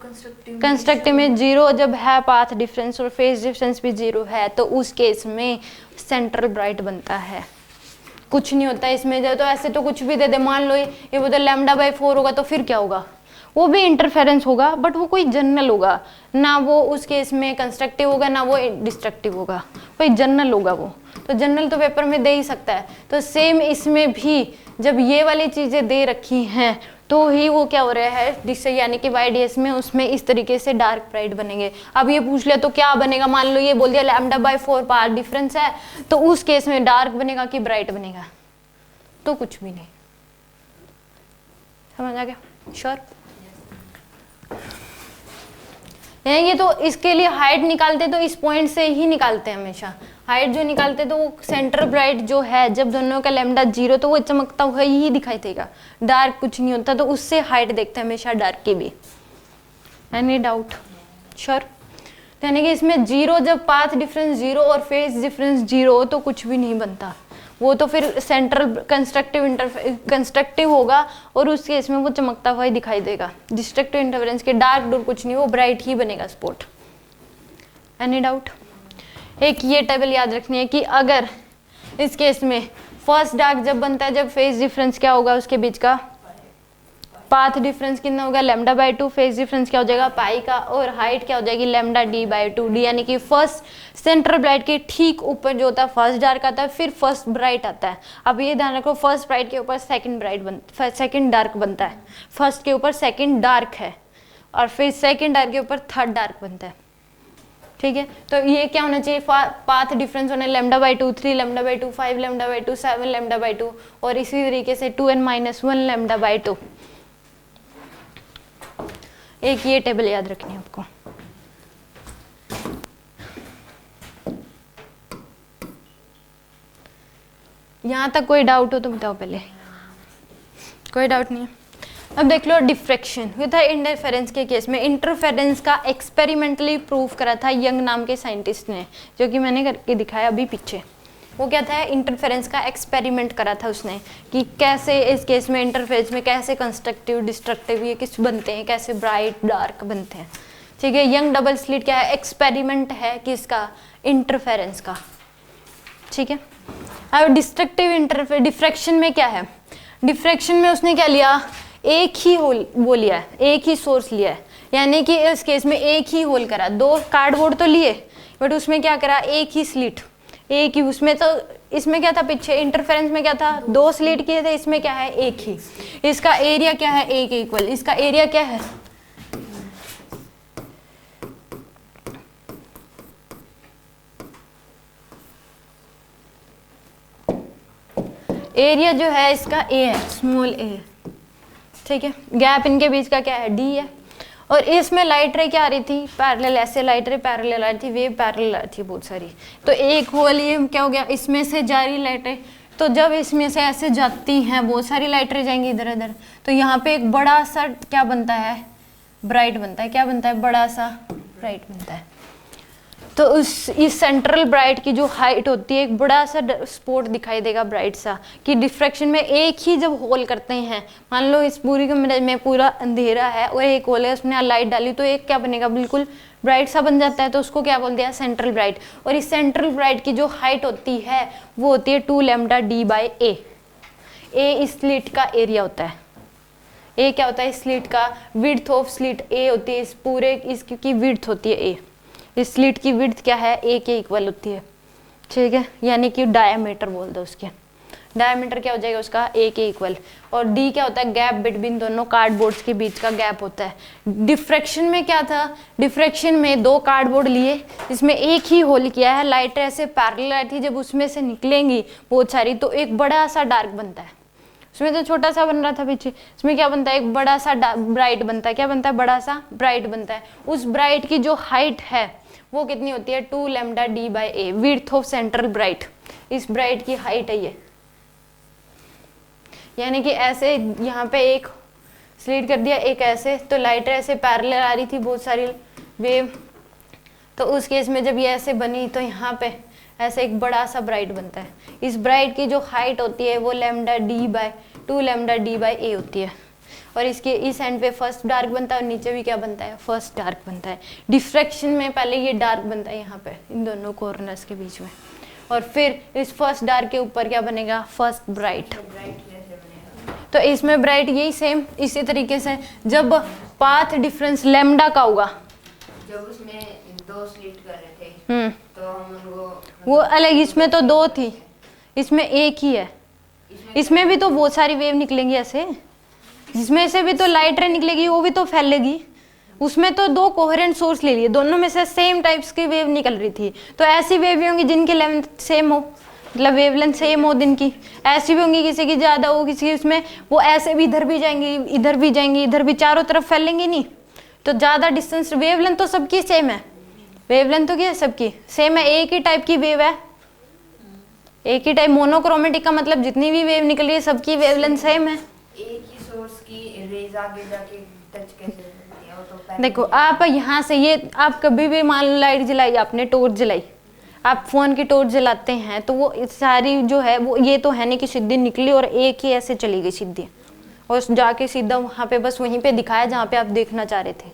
कंस्ट्रक्टिव में जीरो जब है पाथ डिफरेंस और फेज डिफरेंस भी जीरो है तो उस केस में सेंट्रल ब्राइट बनता है, कुछ नहीं होता इसमें। जब तो ऐसे तो कुछ भी दे दे, मान लो ये बोलते λ/4 होगा तो फिर क्या होगा, वो भी इंटरफेरेंस होगा बट वो कोई जनरल होगा ना, वो उस केस में कंस्ट्रक्टिव होगा ना वो डिस्ट्रक्टिव होगा, कोई जनरल होगा वो, तो जनरल तो पेपर में दे ही सकता है। तो सेम इसमें भी जब ये वाली चीजें दे रखी हैं तो ही वो क्या हो रहा है, जिससे यानी कि YDS में उसमें इस तरीके से डार्क ब्राइट बनेंगे। अब ये पूछ लिया तो क्या बनेगा, मान लो ये बोल दिया λ/4 पाथ डिफरेंस है, तो उस केस में डार्क बनेगा कि ब्राइट बनेगा, तो कुछ भी नहीं। समझ आ गया, श्योर। ये तो इसके लिए हाइट निकालते तो इस पॉइंट से ही निकालते हैं हमेशा, हाइट जो निकालते तो वो सेंटर ब्राइट जो है, जब दोनों का लैम्डा जीरो तो वो चमकता हुआ ही दिखाई देगा, डार्क कुछ नहीं होता, तो उससे हाइट देखते हैं हमेशा डार्क की भी। Any doubt, sure. यानी कि इसमें जीरो, जब पाथ डिफरेंस जीरो और फेज डिफरेंस जीरो तो कुछ भी नहीं बनता, वो तो फिर सेंट्रल कंस्ट्रक्टिव होगा और उस केस में वो चमकता हुआ ही दिखाई देगा। डिस्ट्रक्टिव इंटरफेरेंस के डार्क डोर कुछ नहीं, वो ब्राइट ही बनेगा स्पॉट। Any doubt. एक ये टेबल याद रखनी है कि अगर इस केस में फर्स्ट डार्क जब बनता है, जब फेज डिफरेंस क्या होगा उसके बीच का, पाथ डिफरेंस कितना होगा λ/2, फेज डिफरेंस क्या हो जाएगा पाई का, और हाइट क्या हो जाएगी λd/2, डी यानी कि फर्स्ट सेंट्रल ब्राइट के ठीक ऊपर जो होता है फर्स्ट डार्क आता है, फिर फर्स्ट ब्राइट आता है। अब ये ध्यान रखो, फर्स्ट ब्राइट के ऊपर सेकंड डार्क बनता है, फर्स्ट के ऊपर सेकंड डार्क है और फिर सेकंड डार्क के ऊपर थर्ड डार्क बनता है, ठीक है। तो ये क्या होना चाहिए, पाथ डिफरेंस होने λ/2, 3 λ/2, 5 λ/2, 7 λ/2 और इसी तरीके से 2n-1 λ/2। एक ये टेबल याद रखनी है आपको। यहां तक कोई डाउट हो तो बताओ पहले, कोई डाउट नहीं है। अब देख लो डिफ्रैक्शन, ये था इंटरफेरेंस के केस में। इंटरफेरेंस का एक्सपेरिमेंटली प्रूफ करा था यंग नाम के साइंटिस्ट ने, जो कि मैंने करके दिखाया अभी पीछे। वो क्या था, इंटरफेरेंस का एक्सपेरिमेंट करा था उसने कि कैसे इस केस में इंटरफेरेंस में कैसे कंस्ट्रक्टिव डिस्ट्रक्टिव ये किस बनते हैं, कैसे ब्राइट डार्क बनते हैं, ठीक है। यंग डबल स्लिट क्या है, एक्सपेरिमेंट है किसका, इंटरफेरेंस का, ठीक है। अब डिस्ट्रक्टिव डिफ्रैक्शन में क्या है, डिफ्रैक्शन में उसने क्या लिया, एक ही होल वो लिया है, एक ही सोर्स लिया है, यानी कि इस केस में एक ही होल करा, दो कार्डबोर्ड तो लिए बट उसमें क्या करा, एक ही स्लिट, एक ही। उसमें तो इसमें क्या था, पीछे इंटरफेरेंस में क्या था, दो स्लिट किए थे, इसमें क्या है, एक ही। इसका एरिया क्या है, एक इक्वल। इसका एरिया क्या है, एरिया जो है इसका ए है, स्मॉल ए, ठीक है। गैप इनके बीच का क्या है, डी है। और इसमें लाइट रे क्या आ रही थी, पैरेलल, ऐसे लाइट रे पैरेलल आ रही थी, वेव पैरेलल आ रही थी बहुत सारी। तो एक होल ये क्या हो गया, इसमें से जा रही लाइट रे, तो जब इसमें से ऐसे जाती हैं बहुत सारी लाइट रे जाएंगी इधर उधर, तो यहाँ पे एक बड़ा सा क्या बनता है, ब्राइट बनता है। क्या बनता है, बड़ा सा ब्राइट बनता है। तो इस सेंट्रल ब्राइट की जो हाइट होती है, एक बड़ा सा स्पॉट दिखाई देगा ब्राइट सा, कि डिफ्रैक्शन में एक ही जब होल करते हैं, मान लो इस पूरी कमरे में पूरा अंधेरा है और एक होल है, उसमें लाइट डाली तो एक क्या बनेगा, बिल्कुल ब्राइट सा बन जाता है, तो उसको क्या बोल दिया, सेंट्रल ब्राइट। और इस सेंट्रल ब्राइट की जो हाइट होती है वो होती है 2 लैम्डा डी बाई ए। ए इस स्लिट का एरिया होता है, ए क्या होता है, स्लिट का विड्थ ऑफ स्लिट ए होती है, इस पूरे इसकी विड्थ होती है ए, इस स्लिट की विड्थ क्या है, ए के इक्वल होती है, ठीक है, यानी कि डायमीटर बोल दो उसके, डायमीटर क्या हो जाएगा उसका, ए के इक्वल। और डी क्या होता है, गैप बिटवीन दोनों कार्डबोर्ड्स के बीच का गैप होता है। डिफ्रैक्शन में क्या था, डिफ्रैक्शन में 2 कार्डबोर्ड लिए, इसमें एक ही होल किया है, लाइट ऐसे पैरेलल आई थी, जब उसमें से निकलेंगी बहुत सारी तो एक बड़ा सा डार्क बनता है, उसमें तो छोटा सा बन रहा था पीछे, इसमें क्या बनता है, एक बड़ा सा ब्राइट बनता है, क्या बनता है, बड़ा सा ब्राइट बनता है। उस ब्राइट की जो हाइट है वो कितनी होती है, 2 lambda D by A, width of central bright, इस ब्राइट की हाइट है ये, यानी कि ऐसे यहाँ पे एक स्लिट कर दिया, एक ऐसे, तो लाइट ऐसे पैरेलल आ रही थी बहुत सारी वेव, तो उस केस में जब ये ऐसे बनी तो यहाँ पे ऐसे एक बड़ा सा ब्राइट बनता है। इस ब्राइट की जो हाइट होती है वो lambda D by 2 lambda D by a होती है, और इसके इस एंड पे फर्स्ट डार्क बनता है और नीचे भी क्या बनता है, फर्स्ट डार्क बनता है। डिफ्रैक्शन में पहले ये डार्क बनता है यहाँ पे इन दोनों कॉर्नर्स के बीच में, और फिर इस फर्स्ट डार्क के ऊपर क्या बनेगा, फर्स्ट ब्राइट। तो इसमें ब्राइट यही सेम इसी तरीके से, जब पाथ डिफरेंस लैम्डा का होगा, जब उसमें 2 स्लिट कर रहे थे तो हम उनको वो अलग, इसमें तो 2 थी, इसमें एक ही है, इसमें भी तो बहुत सारी वेव निकलेंगी ऐसे, जिसमें से भी तो लाइट रे निकलेगी, वो भी तो फैलेगी, उसमें तो 2 कोहेरेंट सोर्स ले लिए, दोनों में से सेम टाइप्स की वेव निकल रही थी, तो ऐसी वेव भी होंगी जिनकी लेंथ सेम हो, मतलब वेवलेंथ सेम हो दिन की, ऐसी भी होंगी किसी की ज़्यादा हो, किसी की उसमें वो ऐसे भी इधर भी जाएंगी, इधर भी जाएंगी, इधर भी, चारों तरफ फैलेंगी नहीं, तो ज़्यादा डिस्टेंस, वेवलेंथ तो सबकी सेम है, वेवलेंथ तो क्या है सबकी सेम है, एक ही टाइप की वेव है, एक ही टाइप, मोनोक्रोमेटिक का मतलब जितनी भी वेव निकल रही है सबकी वेवलेंथ सेम है। एक ही सोर्स की रेज आगे जाके टच कैसे होती है, वो तो पहले देखो आप यहाँ से ये, आप कभी भी मान लो लाइट जलाई, आपने टॉर्च जलाई, आप फोन की टॉर्च जलाते हैं तो वो सारी जो है वो ये तो है नहीं कि सीधी निकली और एक ही ऐसे चली गई सीधी, और जाके सीधा वहाँ पे बस वहीं पे दिखाया जहाँ पे आप देखना चाह रहे थे।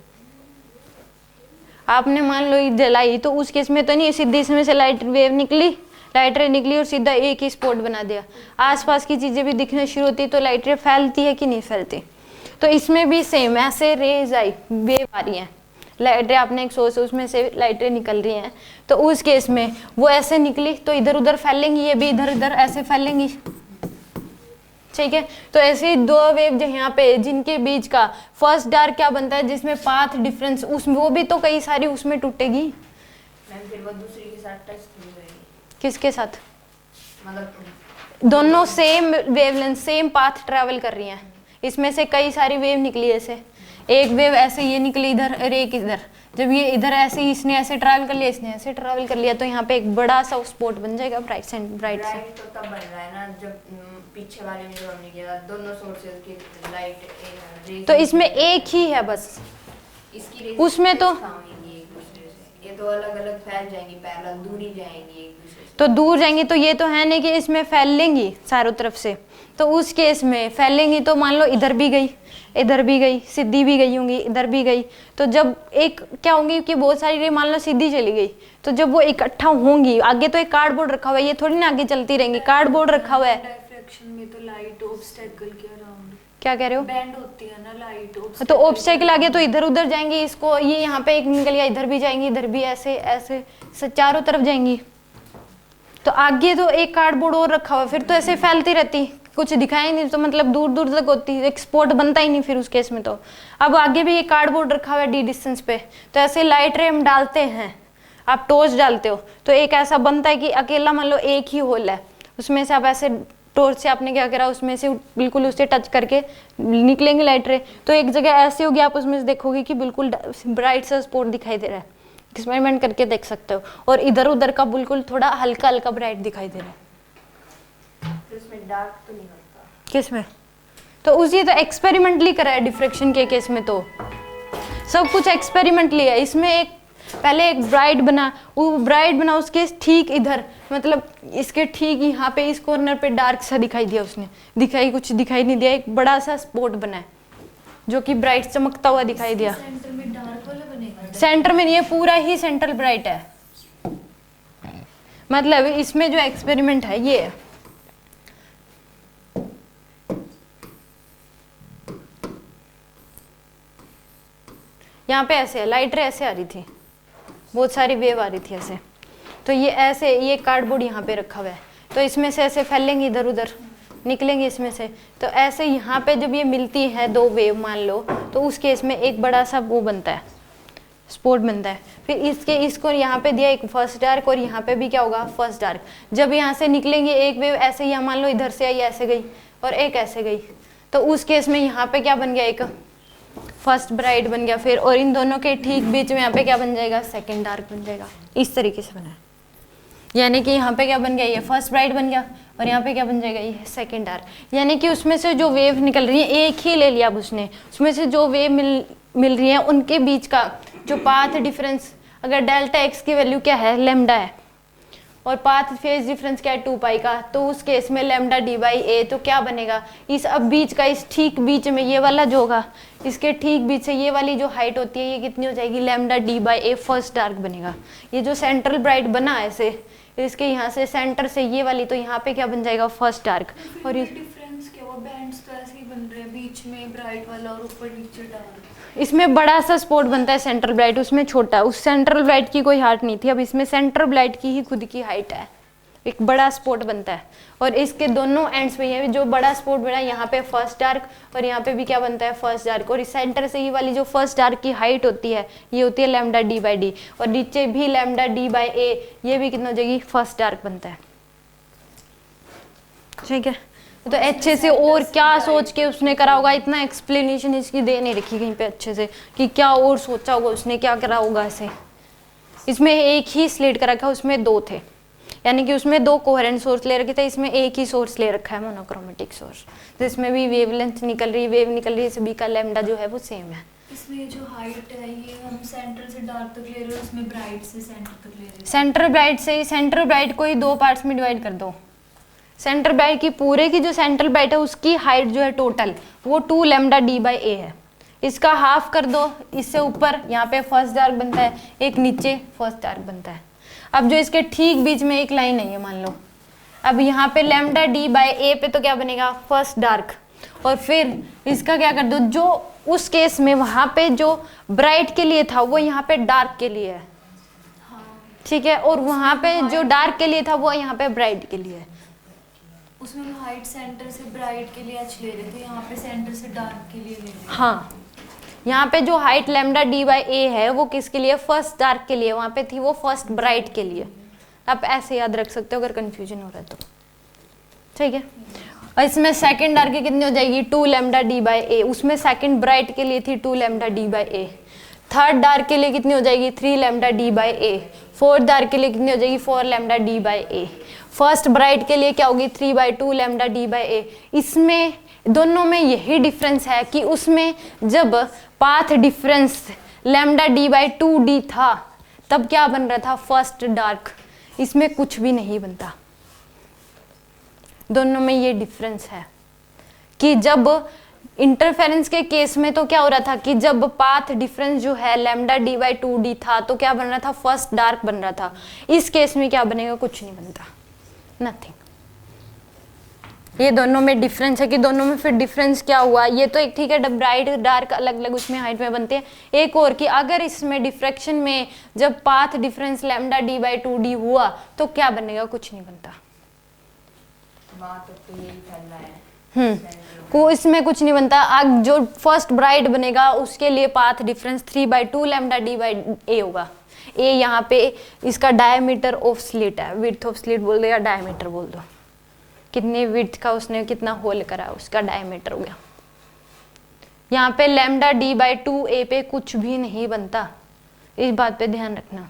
आपने मान लो ये जलाई तो उस केस में तो नहीं, सीधी इसमें से लाइट वेव निकली, लाइट रे निकली और सीधा एक ही स्पॉट बना दिया, आसपास की चीजें भी दिखना शुरू होती तो लाइट रे फैलती है कि नहीं फैलती। तो इसमें भी सेम ऐसे रेज आई, वेव आ रही है, लाइट रे आपने एक सोर्स उसमें से लाइट रे निकल रही हैं, तो उस केस में वो ऐसे निकली तो इधर उधर फैलेंगी, ये भी इधर उधर ऐसे फैलेंगी, ठीक है। तो ऐसे 2 वेव जो यहाँ पे जिनके बीच का फर्स्ट डार्क क्या बनता है, जिसमें पाथ डिफरेंस उसमें वो भी तो कई सारी उसमें टूटेगी, मैम फिर वो दूसरी के साथ टच नहीं करेगी, किसके साथ, मतलब दोनों same wavelength same path travel कर रही हैं, इसमें से कई सारी वेव निकली ऐसे, एक वेव ऐसे ये निकली इधर और एक इधर, जब ये इधर ऐसे इसने ऐसे ट्रैवल कर लिया, इसने ऐसे ट्रैवल कर लिया, तो यहाँ पे एक बड़ा सा स्पॉट बन जाएगा ब्राइट से। ब्राइट तो तब बन रहा है ना जब पीछे वाले में जो हमने किया दोनों सोर्सेज की लाइट, तो इसमें एक ही है बस, इसकी रेज उसमें तो खाएंगी एक दूसरे से, ये तो अलग अलग फैल जाएंगी, पैरेलल दूरी जाएंगी एक दूसरे से, तो दूर जाएंगी, तो ये तो है नहीं कि इसमें फैलेंगी चारों तरफ से, तो उस केस में फैलेंगी तो मान लो इधर भी गई, इधर भी गई, सीधी भी गई होंगी, इधर भी गई, तो जब एक क्या होंगी कि बहुत सारी रे मान लो सीधी चली गई, तो जब वो इकट्ठा होंगी, आगे तो एक कार्डबोर्ड रखा हुआ है, ये थोड़ी ना आगे चलती रहेंगी, कार्डबोर्ड रखा हुआ है। डायफ्रैक्शन में तो लाइट ऑब्स्टेकल के अराउंड क्या कह रहे हो, बैंड होती है ना लाइट, तो ऑब्स्टेकल आगे तो इधर उधर जाएंगी, इसको ये यहाँ पे एक निकल गया, इधर भी जाएंगी, इधर भी ऐसे ऐसे चारों तरफ जाएंगी, तो आगे तो एक कार्डबोर्ड और रखा हुआ, फिर तो ऐसे फैलती रहती, कुछ दिखाई नहीं, तो मतलब दूर दूर तक होती, एक स्पॉट बनता ही नहीं फिर उस केस में। तो अब आगे भी एक कार्डबोर्ड रखा हुआ है डी डिस्टेंस पे, तो ऐसे लाइट रे हम डालते हैं, आप टॉर्च डालते हो तो एक ऐसा बनता है कि अकेला मान लो एक ही होल है, उसमें से आप ऐसे टॉर्च से आपने क्या करा, उसमें से बिल्कुल उससे टच करके निकलेंगे लाइट रे, तो एक जगह ऐसी होगी आप उसमें से देखोगे कि बिल्कुल ब्राइट सा स्पॉट दिखाई दे रहा है, एक्सपेरिमेंट करके देख सकते हो, और इधर उधर का बिल्कुल थोड़ा हल्का हल्का ब्राइट दिखाई दे रहा है। इसमें डार्क तो नहीं होता, किसमें, तो उसी तो एक्सपेरिमेंटली करा है डिफ्रैक्शन के केस में, तो सब कुछ एक्सपेरिमेंटली है, इसमें एक पहले एक ब्राइट बना, वो ब्राइट बना उसके ठीक इधर, मतलब इसके ठीक यहाँ पे इस कॉर्नर पे डार्क सा दिखाई दिया, उसने कुछ दिखाई नहीं दिया, एक बड़ा सा स्पॉट बना है जो कि ब्राइट चमकता हुआ दिखाई दिया। सेंटर में डार्क वाला बनेगा? सेंटर में नहीं है, पूरा ही सेंटर ब्राइट है। मतलब इसमें जो एक्सपेरिमेंट है ये है। यहाँ पे ऐसे है, लाइट रे ऐसे आ रही थी, बहुत सारी वेव आ रही थी ऐसे, तो ये ऐसे, ये कार्डबोर्ड यहाँ पे रखा हुआ है, तो इसमें से ऐसे फैलेंगे, इधर उधर निकलेंगे इसमें से, तो ऐसे यहाँ पे जब ये मिलती है दो वेव मान लो, तो उस केस में एक बड़ा सा वो बनता है, स्पॉट बनता है। फिर इसको यहाँ पे दिया एक फर्स्ट डार्क, और यहाँ पे भी क्या होगा, फर्स्ट डार्क। जब यहाँ से निकलेंगे एक वेव ऐसे, यहाँ मान लो इधर से आई ऐसे गई और एक ऐसे गई, तो उस केस में यहाँ पे क्या बन गया, एक फर्स्ट ब्राइट बन गया फिर, और इन दोनों के ठीक बीच में यहाँ पे क्या बन जाएगा, सेकंड डार्क बन जाएगा। इस तरीके से बना है, यानी कि यहाँ पे क्या बन गया, ये फर्स्ट ब्राइट बन गया, और यहाँ पे क्या बन जाएगा, ये सेकंड डार्क। यानी कि उसमें से जो वेव निकल रही है, एक ही ले लिया अब उसने, उसमें से जो वेव मिल रही है उनके बीच का जो पाथ डिफरेंस, अगर डेल्टा एक्स की वैल्यू क्या है, लैम्डा है, और पाथ फेज डिफरेंस क्या है, 2 पाई का, तो उस केस में लैम्डा डी बाई ए, तो क्या बनेगा, इस अब बीच का, इस ठीक बीच में ये वाला जो होगा, इसके ठीक बीच से ये वाली जो हाइट होती है, ये कितनी हो जाएगी, lambda D by A first dark बनेगा। ये जो सेंट्रल ब्राइट बना ऐसे, इसके यहाँ से सेंटर से ये वाली, तो यहाँ पे क्या बन जाएगा, फर्स्ट डार्क। और ये डिफरेंस क्या हुआ, बैंड्स तो ऐसे ही बन रहे हैं, बीच में ब्राइट वाला और ऊपर नीचे डार्क। इसमें बड़ा सा स्पॉट बनता है सेंट्रल ब्राइट, उसमें छोटा, उस सेंट्रल ब्राइट की कोई हाइट नहीं थी, अब इसमें सेंट्रल ब्राइट की ही खुद की हाइट है, एक बड़ा स्पॉट बनता है, और इसके दोनों एंड्स पे ये जो बड़ा स्पॉट बना है, यहाँ पे फर्स्ट डार्क, और यहाँ पे भी क्या बनता है, फर्स्ट डार्क, और इस सेंटर से ये वाली जो फर्स्ट डार्क की हाइट होती है, ये होती है लैम्डा डी बाई डी, और नीचे भी लैम्डा डी बाई ए, ये भी कितना हो जाएगी, फर्स्ट डार्क बनता है। ठीक है, तो अच्छे से और क्या सोच के उसने करा होगा, इतना एक्सप्लेनेशन इसकी दे नहीं रखी कहीं पे अच्छे से कि क्या और सोचा होगा उसने, क्या करा होगा ऐसे। इसमें एक ही स्लेट कर रखा, उसमें 2 थे, यानी कि उसमें 2 कोहेरेंट सोर्स ले रखे थे, इसमें एक ही सोर्स ले रखा है, मोनोक्रोमेटिक सोर्स, तो इसमें भी वेवलेंथ निकल रही है, वेव निकल रही है, सभी का लैम्डा जो है वो सेम है। इसमें जो हाइट है ये हम सेंटर से डार्क तक ले रहे हैं, उसमें ब्राइट से सेंटर तक ले रहे हैं। सेंटर ब्राइट से, सेंटर ब्राइट को ही 2 पार्ट्स में डिवाइड कर दो। सेंटर ब्राइट की पूरे की जो सेंट्रल ब्राइट है उसकी हाइट जो है टोटल वो 2 लैम्डा डी बाई ए है, इसका हाफ कर दो, इससे ऊपर यहाँ पे फर्स्ट डार्क बनता है, एक नीचे फर्स्ट डार्क बनता है। अब जो इसके ठीक बीच में एक लाइन है ये मान लो, अब यहाँ पे लैम्डा डी बाई ए पे तो क्या बनेगा, फर्स्ट डार्क, और फिर इसका क्या कर दो, जो उस केस में वहां पे जो ब्राइट के लिए था वो यहाँ पे डार्क के लिए है, ठीक है, और वहां पे जो डार्क के लिए था वो यहाँ पे ब्राइट के लिए है। उसमें हम हाइट सेंटर से ब्राइट के लिए एच ले रहे थे, यहाँ पे सेंटर से डार्क के लिए ले रहे हैं। हाँ, यहाँ पे जो हाइट लैम्डा डी बाई ए है वो किसके लिए, फर्स्ट डार्क के लिए, वहां पे थी वो फर्स्ट ब्राइट के लिए। आप ऐसे याद रख सकते हो अगर कंफ्यूजन हो रहा है तो, ठीक है। और इसमें सेकंड डार्क की कितनी हो जाएगी, 2 लैम्डा डी बाई ए, उसमें सेकंड ब्राइट के लिए थी 2 lambda D by A. Third dark के लिए कितनी हो जाएगी, 3 lambda D by A. Fourth dark के लिए कितनी हो जाएगी, 4 lambda D by A. First bright के लिए क्या होगी, 3/2 लैम्डा डी बाई ए। इसमें दोनों में यही डिफरेंस है कि उसमें जब path difference lambda D by 2d था तब क्या बन रहा था, फर्स्ट डार्क, इसमें कुछ भी नहीं बनता। दोनों में ये डिफरेंस है कि जब इंटरफेरेंस के केस में तो क्या हो रहा था कि जब पाथ डिफरेंस जो है लैम्डा डी बाई 2d था तो क्या बन रहा था, फर्स्ट डार्क बन रहा था। इस केस में क्या बनेगा, कुछ नहीं बनता, नथिंग। ये दोनों में डिफरेंस है कि दोनों में फिर डिफरेंस क्या हुआ, ये तो एक ठीक है, ब्राइट डार्क अलग अलग उसमें हाइट में बनते हैं। एक और कि अगर इसमें डिफ्रैक्शन में जब path difference lambda D by 2d हुआ तो क्या बनेगा, कुछ नहीं बनता। तो यही फैल रहा है। को इसमें कुछ नहीं बनता। अब जो फर्स्ट ब्राइट बनेगा उसके लिए path difference 3/2 lambda D by a होगा। ए यहाँ पे इसका डायमीटर ऑफ स्लिट है, विड्थ ऑफ स्लिट बोल दो या डायमीटर बोल दो, कितने विड्थ का उसने कितना होल करा उसका डायमीटर हो गया। यहाँ पे लैम्डा डी बाई 2a पे कुछ भी नहीं बनता, इस बात पे ध्यान रखना।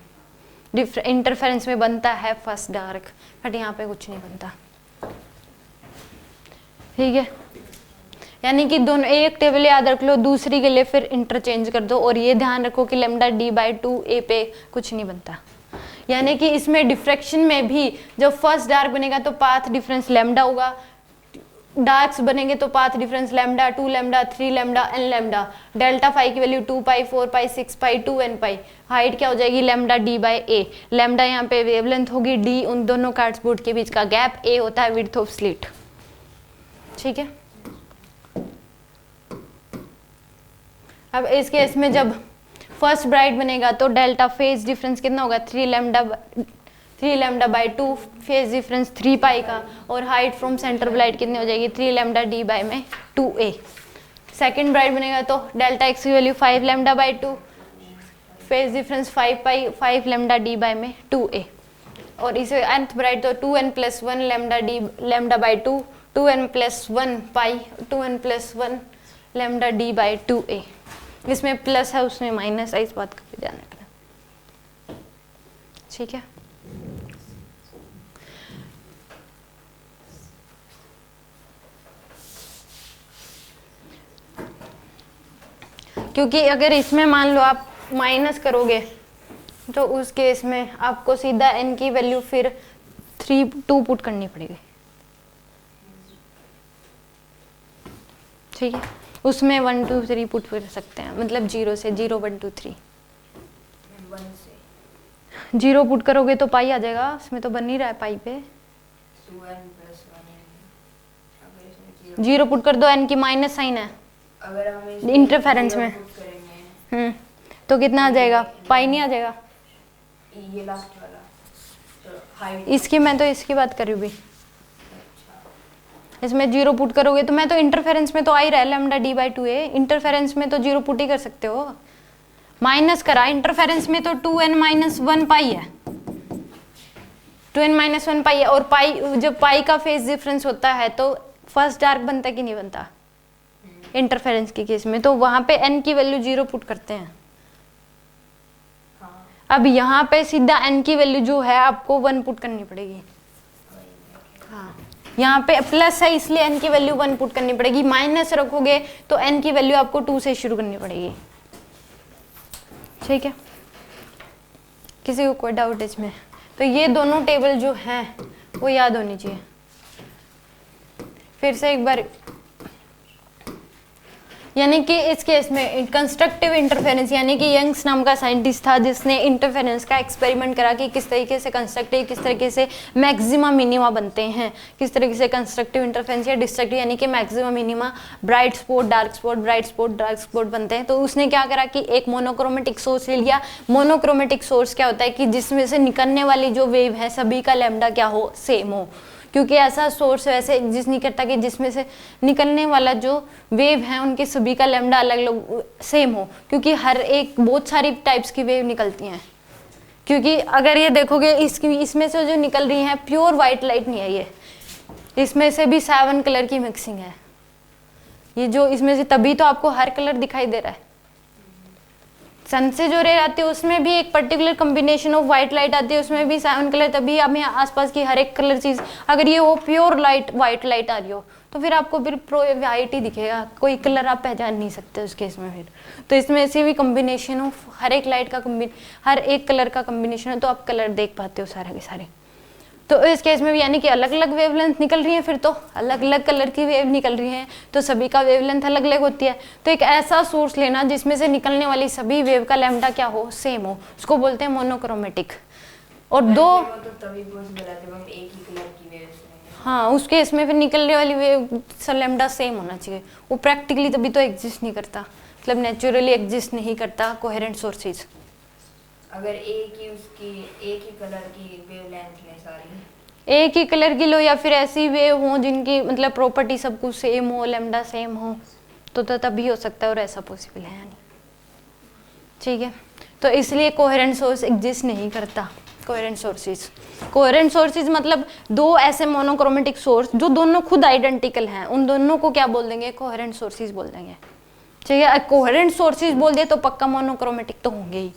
इंटरफेरेंस में बनता है फर्स्ट डार्क, बट यहाँ पे कुछ नहीं बनता, ठीक है। यानी कि दोनों एक टेबल याद रख लो, दूसरी के लिए फिर इंटरचेंज कर दो, और ये ध्यान रखो कि लैम्डा डी बाई 2a पे कुछ नहीं बनता। यानी कि इसमें डिफ्रैक्शन में भी जब फर्स्ट डार्क बनेगा तो पाथ डिफरेंस लैम्डा होगा, डार्क्स बनेंगे तो path difference lambda, 2 lambda, 3 lambda, n lambda, delta phi की value 2 pi, 4 pi, 6 pi, 2n pi, height क्या हो जाएगी lambda D by a, lambda यहाँ पे वेवलेंथ होगी, डी उन दोनों कार्डबोर्ड के बीच का गैप, ए होता है विड्थ ऑफ स्लिट। ठीक है, अब इस केस में जब फर्स्ट ब्राइट बनेगा तो डेल्टा फेज डिफरेंस कितना होगा 3 लैम्डा बाई 2, फेज डिफरेंस 3 पाई का, और height from centre of light कितनी हो जाएगी 3 लैम्डा डी बाई में 2a। सेकेंड ब्राइट बनेगा तो डेल्टा एक्स की value 5 lambda by 2, phase difference 5 pi, 5 lambda D by में 2a। और इसे nth ब्राइट तो 2n plus 1 lambda by 2, 2n plus 1 pi, 2n plus 1 lambda D by 2a। इसमें plus है उसमें माइनस है, इस बात का भी ध्यान रखना। ठीक है, क्योंकि अगर इसमें मान लो आप माइनस करोगे तो उस केस में आपको सीधा n की वैल्यू फिर 2 पुट करनी पड़ेगी। ठीक है, उसमें 1 2 3 पुट कर सकते हैं, मतलब 0 से 0 1 2 3 1 से 0 पुट करोगे तो पाई आ जाएगा, इसमें तो बन नहीं रहा है पाई पे, 2n प्लस 1n। अगर इसमें 0 पुट कर दो, n की माइनस साइन है अगर हम इसमें इंटरफेरेंस 0 में, पुट करेंगे तो कितना आ जाएगा, पाई नहीं आ जाएगा। ये लास्ट वाला तो हाइट इसकी मैं तो इसकी बात कर रही हूँ भी, इसमें 0 पुट करोगे तो मैं तो इंटरफेरेंस में तो आ ही रहा है lambda D by 2a, interference में तो 0 पुट ही कर सकते हो। माइनस करा इंटरफेरेंस में तो 2n माइनस 1 पाई है, 2n माइनस 1 पाई है, और पाई जब पाई का फेज डिफरेंस होता है तो फर्स्ट डार्क बनता है कि नहीं बनता इंटरफेरेंस के केस में, तो वहां पे n की वैल्यू 0 पुट करते हैं। अब यहाँ पे सीधा n की वैल्यू जो है आपको 1 पुट करनी पड़ेगी। हाँ, यहाँ पे प्लस है इसलिए n की वैल्यू 1 पुट करनी पड़ेगी, माइनस रखोगे तो n की वैल्यू आपको 2 से शुरू करनी पड़ेगी। ठीक है, किसी को कोई डाउट इसमें? तो ये दोनों टेबल जो हैं वो याद होनी चाहिए। फिर से एक बार, यानी कि इस केस में कंस्ट्रक्टिव इंटरफेरेंस, यानी कि यंग्स नाम का साइंटिस्ट था जिसने इंटरफेरेंस का एक्सपेरिमेंट करा कि किस तरीके से कंस्ट्रक्टिव, किस तरीके से मैक्सिमा मिनिमा बनते हैं, किस तरीके से कंस्ट्रक्टिव इंटरफेरेंस या डिस्ट्रक्टिव यानी कि maxima minima, bright spot dark spot, bright spot dark spot बनते हैं। तो उसने क्या करा कि एक मोनोक्रोमेटिक सोर्स ले लिया। मोनोक्रोमेटिक सोर्स क्या होता है कि जिसमें से निकलने वाली जो वेव है सभी का लैम्डा क्या हो, सेम हो, क्योंकि ऐसा सोर्स वैसे एग्जिस्ट नहीं करता कि जिसमें से निकलने वाला जो वेव है उनके सभी का लैम्डा अलग अलग सेम हो, क्योंकि हर एक बहुत सारी टाइप्स की वेव निकलती हैं। क्योंकि अगर ये देखोगे इसमें से जो निकल रही है प्योर वाइट लाइट नहीं है, ये इसमें से भी 7 कलर की मिक्सिंग है। ये जो इसमें से तभी तो आपको हर कलर दिखाई दे रहा है। सन से जो रे आती है उसमें भी एक particular combination of white light आती है, उसमें भी 7 कलर, तभी हमें आसपास की हर एक कलर चीज, अगर ये वो प्योर लाइट वाइट लाइट आ रही हो तो फिर आपको फिर प्रो वाइट ही दिखेगा, कोई कलर आप पहचान नहीं सकते उस केस में। फिर तो इसमें से भी कॉम्बिनेशन ऑफ हर एक लाइट का हर एक कलर का कॉम्बिनेशन है, तो आप कलर देख पाते हो सारे के सारे। तो इस केस में भी यानी कि अलग अलग वेवलेंथ निकल रही है, फिर तो अलग अलग कलर की वेव निकल रही है, तो सभी का वेवलेंथ अलग अलग होती है। तो एक ऐसा सोर्स लेना जिसमें से निकलने वाली सभी वेव का लैम्डा क्या हो, सेम हो, उसको बोलते हैं मोनोक्रोमेटिक। और दो तो तभी पॉसिबल है जब हम एक ही कलर की वेव लेंगे। हाँ, उस केस में फिर निकलने वाली वेव का लैम्डा सेम होना चाहिए। वो प्रैक्टिकली तभी तो एग्जिस्ट नहीं करता, मतलब नेचुरली एग्जिस्ट नहीं करता कोहेरेंट सोर्सेज। अगर एक ही कलर की वेवलेंथ ले सारी, एक ही कलर की लो, या फिर ऐसी वेव हो जिनकी मतलब प्रॉपर्टी सब कुछ सेम हो, लैम्डा सेम हो, तो तभी हो सकता है, और ऐसा पॉसिबल है नहीं। ठीक है, तो इसलिए कोहेरेंट सोर्स एग्जिस्ट नहीं करता। कोहेरेंट सोर्सेज मतलब दो ऐसे मोनोक्रोमेटिक सोर्स जो दोनों खुद आइडेंटिकल हैं, उन दोनों को क्या बोल देंगे, कोहेरेंट सोर्सेज बोल देंगे। ठीक है, कोहेरेंट सोर्सेज बोल दिए तो पक्का मोनोक्रोमेटिक तो होंगे ही।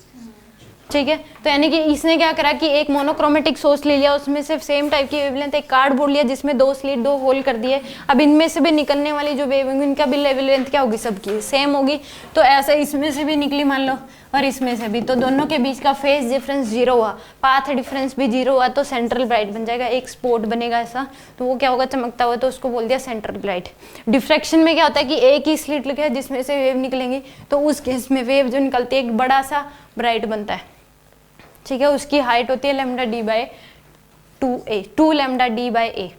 ठीक है। तो यानी कि इसने क्या करा कि एक मोनोक्रोमेटिक सोर्स ले लिया, उसमें से सेम टाइप की वेवलेंथ एक कार्डबोर्ड लिया जिसमें 2 स्लिट 2 होल कर दिए। अब इनमें से भी निकलने वाली जो वेव होंगी इनका भी वेवलेंथ क्या होगी, सबकी सेम होगी। तो ऐसा इसमें से भी निकली मान लो और इसमें से भी, तो दोनों के बीच का फेज डिफरेंस 0 हुआ, पाथ डिफरेंस भी 0 हुआ, तो सेंट्रल ब्राइट बन जाएगा। एक स्पॉट बनेगा ऐसा, तो वो क्या होगा, चमकता हुआ, तो उसको बोल दिया सेंट्रल ब्राइट। डिफ्रैक्शन में क्या होता है कि एक ही स्लिट लगा है जिसमें से वेव निकलेंगी, तो उस केस में वेव जो निकलती है एक बड़ा सा ब्राइट बनता है। ठीक है, उसकी हाइट होती है lambda D by 2a, 2 lambda D by a,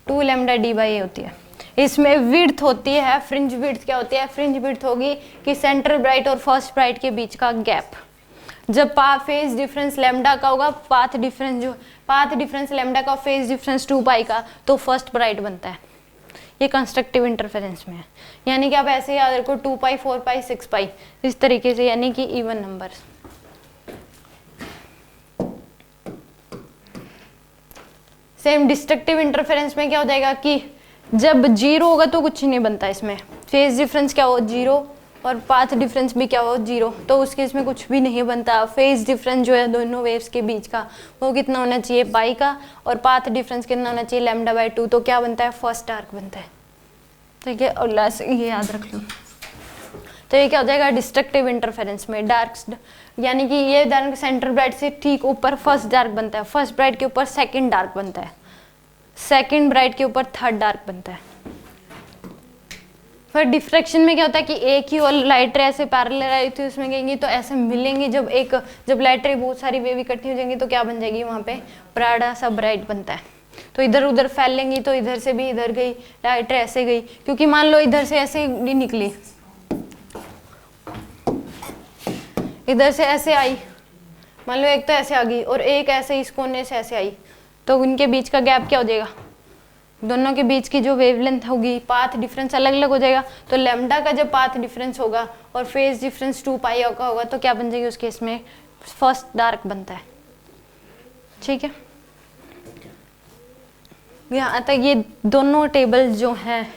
2 lambda D by a होती है। इसमें विड्थ होती है, फ्रिंज विड्थ क्या होती है, फ्रिंज विड्थ होगी कि सेंट्रल ब्राइट और फर्स्ट ब्राइट के बीच का गैप। जब फेज डिफरेंस लैम्डा का होगा, पाथ डिफरेंस लैम्डा का, फेज डिफरेंस 2 पाई का, तो फर्स्ट ब्राइट बनता है। ये कंस्ट्रक्टिव इंटरफेरेंस में है। यानी कि आप ऐसे याद रखो 2 पाई 4 पाई 6 पाई इस तरीके से, यानी कि even number. Same destructive interference में क्या हो जाएगा कि जब 0 होगा तो कुछ नहीं बनता इसमें, फेज डिफरेंस क्या हो 0 और पाथ डिफरेंस भी क्या हो 0, तो उसके इसमें कुछ भी नहीं बनता। फेज डिफरेंस जो है दोनों वेव्स के बीच का वो कितना होना चाहिए, पाई का, और पाथ डिफरेंस कितना होना चाहिए, लैम्डा बाई 2, तो क्या बनता है, फर्स्ट आर्क बनता है। ठीक है, और लास्ट ये याद रख लो। तो ये क्या हो जाएगा डिस्ट्रक्टिव इंटरफेरेंस में, डार्क, यानी कि ये डार्क सेंटर ब्राइट से ठीक ऊपर फर्स्ट डार्क बनता है, फर्स्ट ब्राइट के ऊपर सेकंड डार्क बनता है, सेकंड ब्राइट के ऊपर थर्ड डार्क बनता है। फिर डिफ्रैक्शन में क्या होता है कि एक ही और लाइट रे ऐसे पैरेलल आई थी उसमें गएंगी तो ऐसे मिलेंगी, जब लाइट रे बहुत सारी वेव इकट्ठी हो जाएंगी तो क्या बन जाएगी, वहाँ पे बड़ा सा ब्राइट बनता है। तो इधर उधर फैलेंगी तो इधर से भी इधर गई लाइट रे ऐसे गई, क्योंकि मान लो इधर से ऐसे नहीं निकली, इधर से ऐसे आई, मान लो एक तो ऐसे आ गई और एक ऐसे इस कोने से ऐसे आई, तो उनके बीच का गैप क्या हो जाएगा, दोनों के बीच की जो वेवलेंथ होगी, पाथ डिफरेंस अलग अलग हो जाएगा। तो लैम्डा का जब पाथ डिफरेंस होगा और फेज डिफरेंस 2 पाई का होगा तो क्या बन जाएगी, उस केस में फर्स्ट डार्क बनता है। ठीक है, यहाँ तक ये दोनों टेबल जो हैं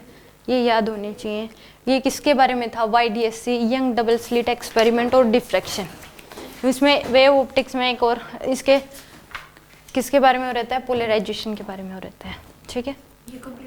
ये याद होनी चाहिए। ये किसके बारे में था, YDSC, young double slit experiment और डिफ्रैक्शन। इसमें वेव ऑप्टिक्स में एक और इसके किसके बारे में हो रहता है, पोलराइजेशन के बारे में हो रहता है। ठीक है, ये कब